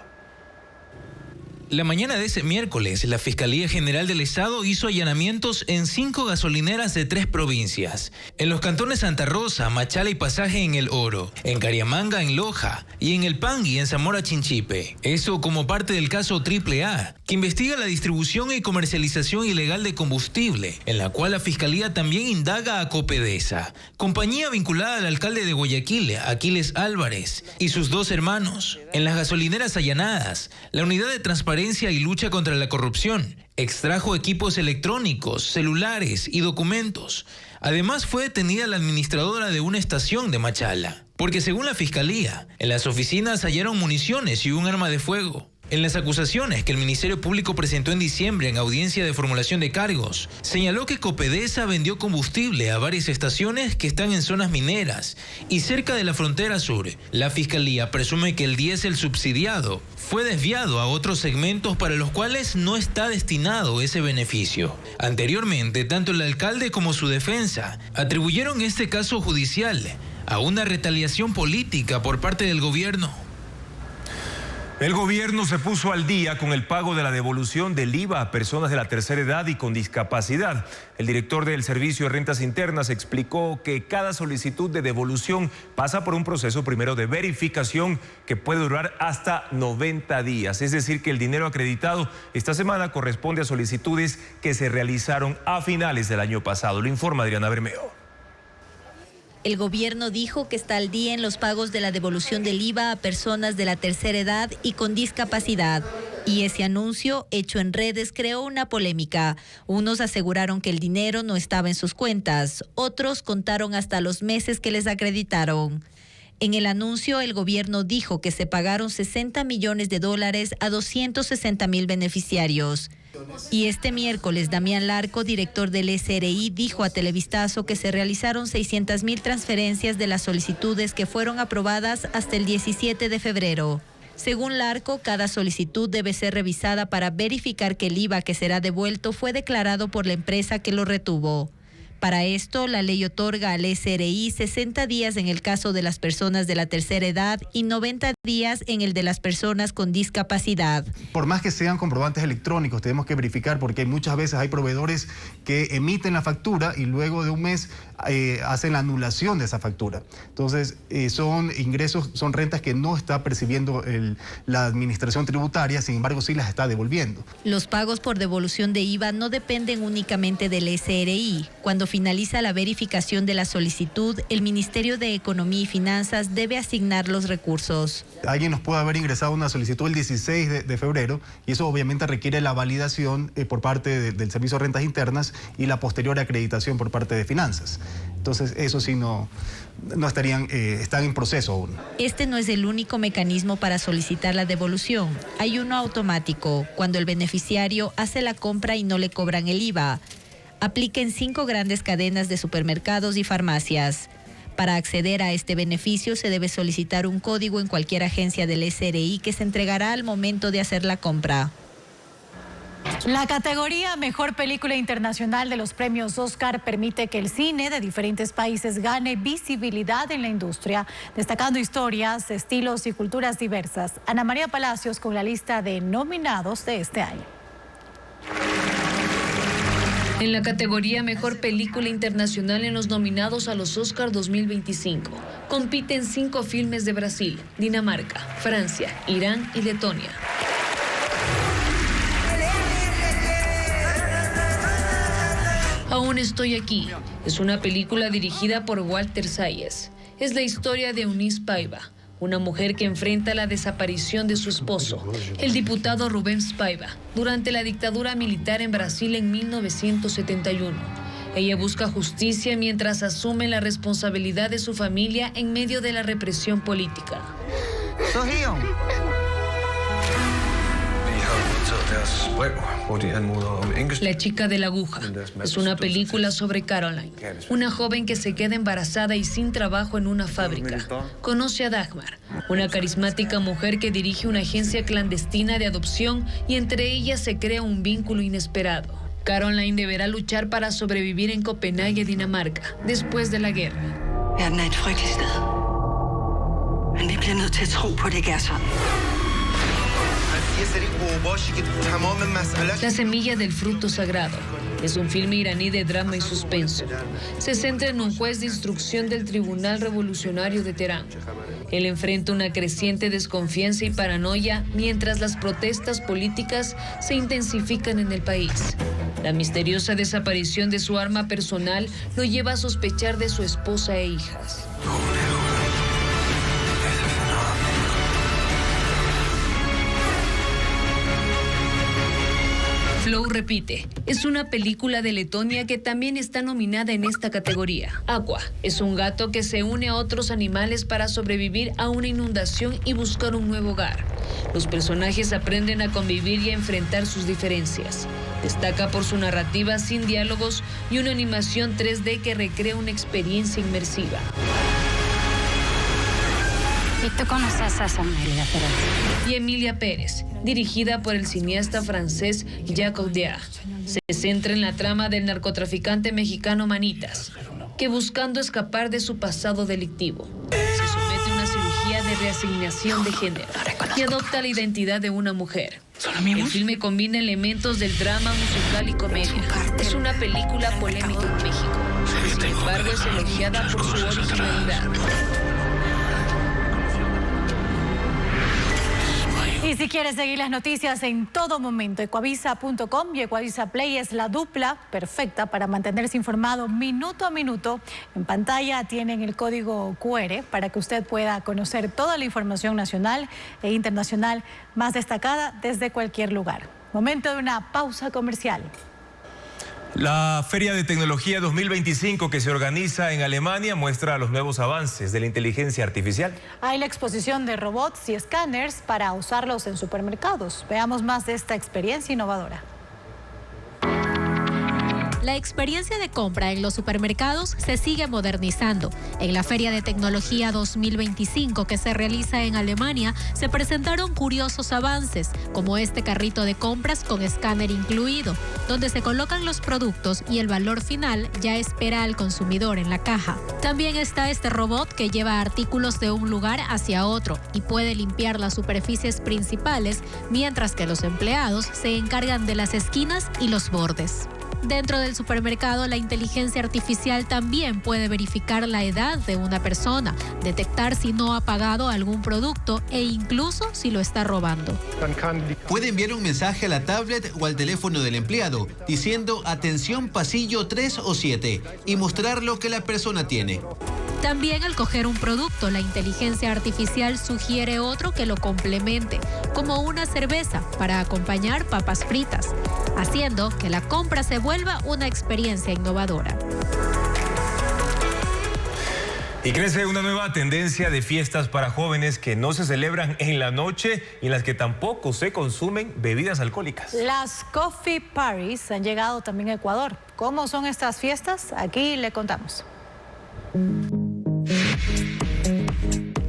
La mañana de ese miércoles, la Fiscalía General del Estado hizo allanamientos en 5 gasolineras de 3 provincias. En los cantones Santa Rosa, Machala y Pasaje en El Oro, en Cariamanga en Loja y en El Pangui en Zamora Chinchipe. Eso como parte del caso AAA, que investiga la distribución y comercialización ilegal de combustible, en la cual la Fiscalía también indaga a Copedesa, compañía vinculada al alcalde de Guayaquil, Aquiles Álvarez, y sus 2 hermanos. En las gasolineras allanadas, la Unidad de Transparencia y Lucha contra la Corrupción extrajo equipos electrónicos, celulares y documentos. Además, fue detenida la administradora de una estación de Machala, porque según la Fiscalía, en las oficinas hallaron municiones y un arma de fuego. En las acusaciones que el Ministerio Público presentó en diciembre en audiencia de formulación de cargos, señaló que Copedesa vendió combustible a varias estaciones que están en zonas mineras y cerca de la frontera sur. La Fiscalía presume que el diésel subsidiado fue desviado a otros segmentos para los cuales no está destinado ese beneficio. Anteriormente, tanto el alcalde como su defensa atribuyeron este caso judicial a una retaliación política por parte del gobierno. El gobierno se puso al día con el pago de la devolución del IVA a personas de la tercera edad y con discapacidad. El director del Servicio de Rentas Internas explicó que cada solicitud de devolución pasa por un proceso primero de verificación que puede durar hasta 90 días. Es decir, que el dinero acreditado esta semana corresponde a solicitudes que se realizaron a finales del año pasado. Lo informa Adriana Bermeo. El gobierno dijo que está al día en los pagos de la devolución del IVA a personas de la tercera edad y con discapacidad. Y ese anuncio, hecho en redes, creó una polémica. Unos aseguraron que el dinero no estaba en sus cuentas, otros contaron hasta los meses que les acreditaron. En el anuncio, el gobierno dijo que se pagaron $60 millones a 260,000 beneficiarios. Y este miércoles, Damián Larco, director del SRI, dijo a Televistazo que se realizaron 600,000 transferencias de las solicitudes que fueron aprobadas hasta el 17 de febrero. Según Larco, cada solicitud debe ser revisada para verificar que el IVA que será devuelto fue declarado por la empresa que lo retuvo. Para esto, la ley otorga al SRI 60 días en el caso de las personas de la tercera edad y 90 días en el de las personas con discapacidad. Por más que sean comprobantes electrónicos, tenemos que verificar porque muchas veces hay proveedores que emiten la factura y luego de un mes hacen la anulación de esa factura. Entonces, son ingresos, son rentas que no está percibiendo la administración tributaria, sin embargo, sí las está devolviendo. Los pagos por devolución de IVA no dependen únicamente del SRI. Cuando finaliza la verificación de la solicitud, el Ministerio de Economía y Finanzas debe asignar los recursos. Alguien nos puede haber ingresado una solicitud el 16 de febrero y eso obviamente requiere la validación por parte del Servicio de Rentas Internas y la posterior acreditación por parte de Finanzas. Entonces, eso sí no estarían, están en proceso aún. Este no es el único mecanismo para solicitar la devolución. Hay uno automático, cuando el beneficiario hace la compra y no le cobran el IVA. Aplica en 5 grandes cadenas de supermercados y farmacias. Para acceder a este beneficio se debe solicitar un código en cualquier agencia del SRI que se entregará al momento de hacer la compra. La categoría Mejor Película Internacional de los premios Oscar permite que el cine de diferentes países gane visibilidad en la industria, destacando historias, estilos y culturas diversas. Ana María Palacios con la lista de nominados de este año. En la categoría Mejor Película Internacional en los nominados a los Oscar 2025, compiten 5 filmes de Brasil, Dinamarca, Francia, Irán y Letonia. Aún estoy aquí. Es una película dirigida por Walter Salles. Es la historia de Eunice Paiva, una mujer que enfrenta la desaparición de su esposo, el diputado Rubens Paiva, durante la dictadura militar en Brasil en 1971. Ella busca justicia mientras asume la responsabilidad de su familia en medio de la represión política. La chica de la aguja es una película sobre Caroline, una joven que se queda embarazada y sin trabajo en una fábrica. Conoce a Dagmar, una carismática mujer que dirige una agencia clandestina de adopción y entre ellas se crea un vínculo inesperado. Caroline deberá luchar para sobrevivir en Copenhague, Dinamarca, después de la guerra. La semilla del fruto sagrado es un filme iraní de drama y suspenso. Se centra en un juez de instrucción del Tribunal Revolucionario de Teherán. Él enfrenta una creciente desconfianza y paranoia mientras las protestas políticas se intensifican en el país. La misteriosa desaparición de su arma personal lo lleva a sospechar de su esposa e hijas. Flow repite. Es una película de Letonia que también está nominada en esta categoría. Aqua es un gato que se une a otros animales para sobrevivir a una inundación y buscar un nuevo hogar. Los personajes aprenden a convivir y a enfrentar sus diferencias. Destaca por su narrativa sin diálogos y una animación 3D que recrea una experiencia inmersiva. ¿Y tú conoces a Emilia Pérez? Y Emilia Pérez, dirigida por el cineasta francés Jacques Audiard, se centra en la trama del narcotraficante mexicano Manitas, que buscando escapar de su pasado delictivo, se somete a una cirugía de reasignación de género. y adopta la identidad de una mujer. El filme combina elementos del drama musical y comedia. Es una película polémica en México. Sin embargo, es elogiada por su originalidad. Y si quieres seguir las noticias en todo momento, ecuavisa.com y Ecuavisa Play es la dupla perfecta para mantenerse informado minuto a minuto. En pantalla tienen el código QR para que usted pueda conocer toda la información nacional e internacional más destacada desde cualquier lugar. Momento de una pausa comercial. La Feria de Tecnología 2025 que se organiza en Alemania muestra los nuevos avances de la inteligencia artificial. Hay la exposición de robots y escáneres para usarlos en supermercados. Veamos más de esta experiencia innovadora. La experiencia de compra en los supermercados se sigue modernizando. En la Feria de Tecnología 2025 que se realiza en Alemania, se presentaron curiosos avances, como este carrito de compras con escáner incluido, donde se colocan los productos y el valor final ya espera al consumidor en la caja. También está este robot que lleva artículos de un lugar hacia otro y puede limpiar las superficies principales, mientras que los empleados se encargan de las esquinas y los bordes. Dentro del supermercado, la inteligencia artificial también puede verificar la edad de una persona, detectar si no ha pagado algún producto e incluso si lo está robando. Puede enviar un mensaje a la tablet o al teléfono del empleado diciendo atención pasillo 3 o 7 y mostrar lo que la persona tiene. También al coger un producto, la inteligencia artificial sugiere otro que lo complemente, como una cerveza para acompañar papas fritas, haciendo que la compra se vuelva una experiencia innovadora. Y crece una nueva tendencia de fiestas para jóvenes que no se celebran en la noche y en las que tampoco se consumen bebidas alcohólicas. Las coffee parties han llegado también a Ecuador. ¿Cómo son estas fiestas? Aquí le contamos.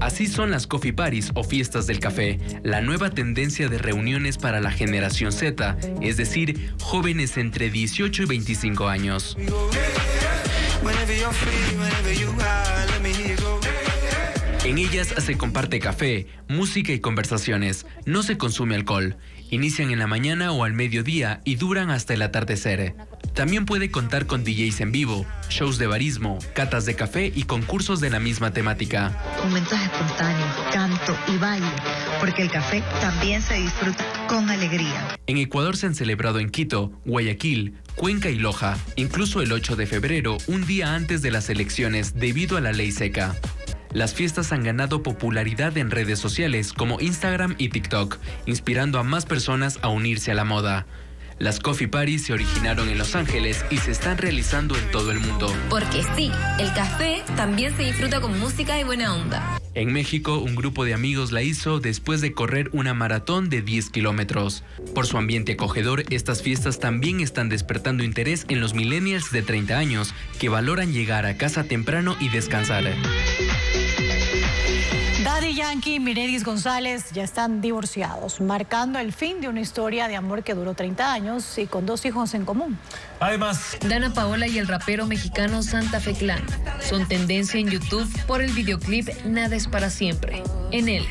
Así son las coffee parties o fiestas del café, la nueva tendencia de reuniones para la generación Z, es decir, jóvenes entre 18 y 25 años. En ellas se comparte café, música y conversaciones. No se consume alcohol. Inician en la mañana o al mediodía y duran hasta el atardecer. También puede contar con DJs en vivo, shows de barismo, catas de café y concursos de la misma temática. Momentos espontáneos, canto y baile, porque el café también se disfruta con alegría. En Ecuador se han celebrado en Quito, Guayaquil, Cuenca y Loja, incluso el 8 de febrero, un día antes de las elecciones debido a la ley seca. Las fiestas han ganado popularidad en redes sociales como Instagram y TikTok, inspirando a más personas a unirse a la moda. Las coffee parties se originaron en Los Ángeles y se están realizando en todo el mundo. Porque sí, el café también se disfruta con música y buena onda. En México, un grupo de amigos la hizo después de correr una maratón de 10 kilómetros. Por su ambiente acogedor, estas fiestas también están despertando interés en los millennials de 30 años que valoran llegar a casa temprano y descansar. Daddy Yankee y Miredis González ya están divorciados, marcando el fin de una historia de amor que duró 30 años y con 2 hijos en común. Además, Dana Paola y el rapero mexicano Santa Fe Clan son tendencia en YouTube por el videoclip Nada es para siempre. En él,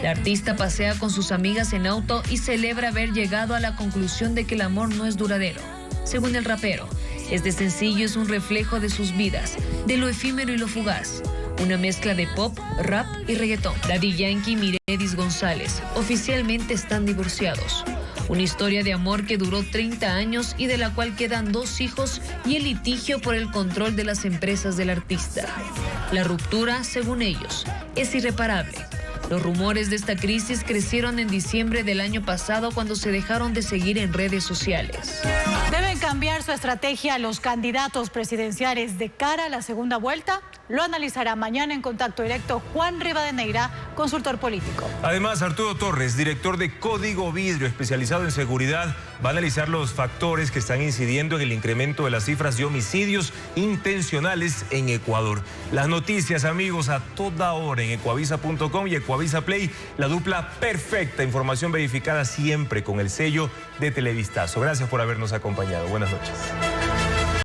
la artista pasea con sus amigas en auto y celebra haber llegado a la conclusión de que el amor no es duradero. Según el rapero, este sencillo es un reflejo de sus vidas, de lo efímero y lo fugaz. Una mezcla de pop, rap y reggaetón. Daddy Yankee y Miredis González oficialmente están divorciados. Una historia de amor que duró 30 años y de la cual quedan 2 hijos y el litigio por el control de las empresas del artista. La ruptura, según ellos, es irreparable. Los rumores de esta crisis crecieron en diciembre del año pasado cuando se dejaron de seguir en redes sociales. ¿Deben cambiar su estrategia los candidatos presidenciales de cara a la segunda vuelta? Lo analizará mañana en Contacto Directo Juan Rivadeneira, consultor político. Además, Arturo Torres, director de Código Vidrio, especializado en seguridad, va a analizar los factores que están incidiendo en el incremento de las cifras de homicidios intencionales en Ecuador. Las noticias, amigos, a toda hora en ecuavisa.com y Ecuavisa Play, la dupla perfecta, información verificada siempre con el sello de Televistazo. Gracias por habernos acompañado. Buenas noches.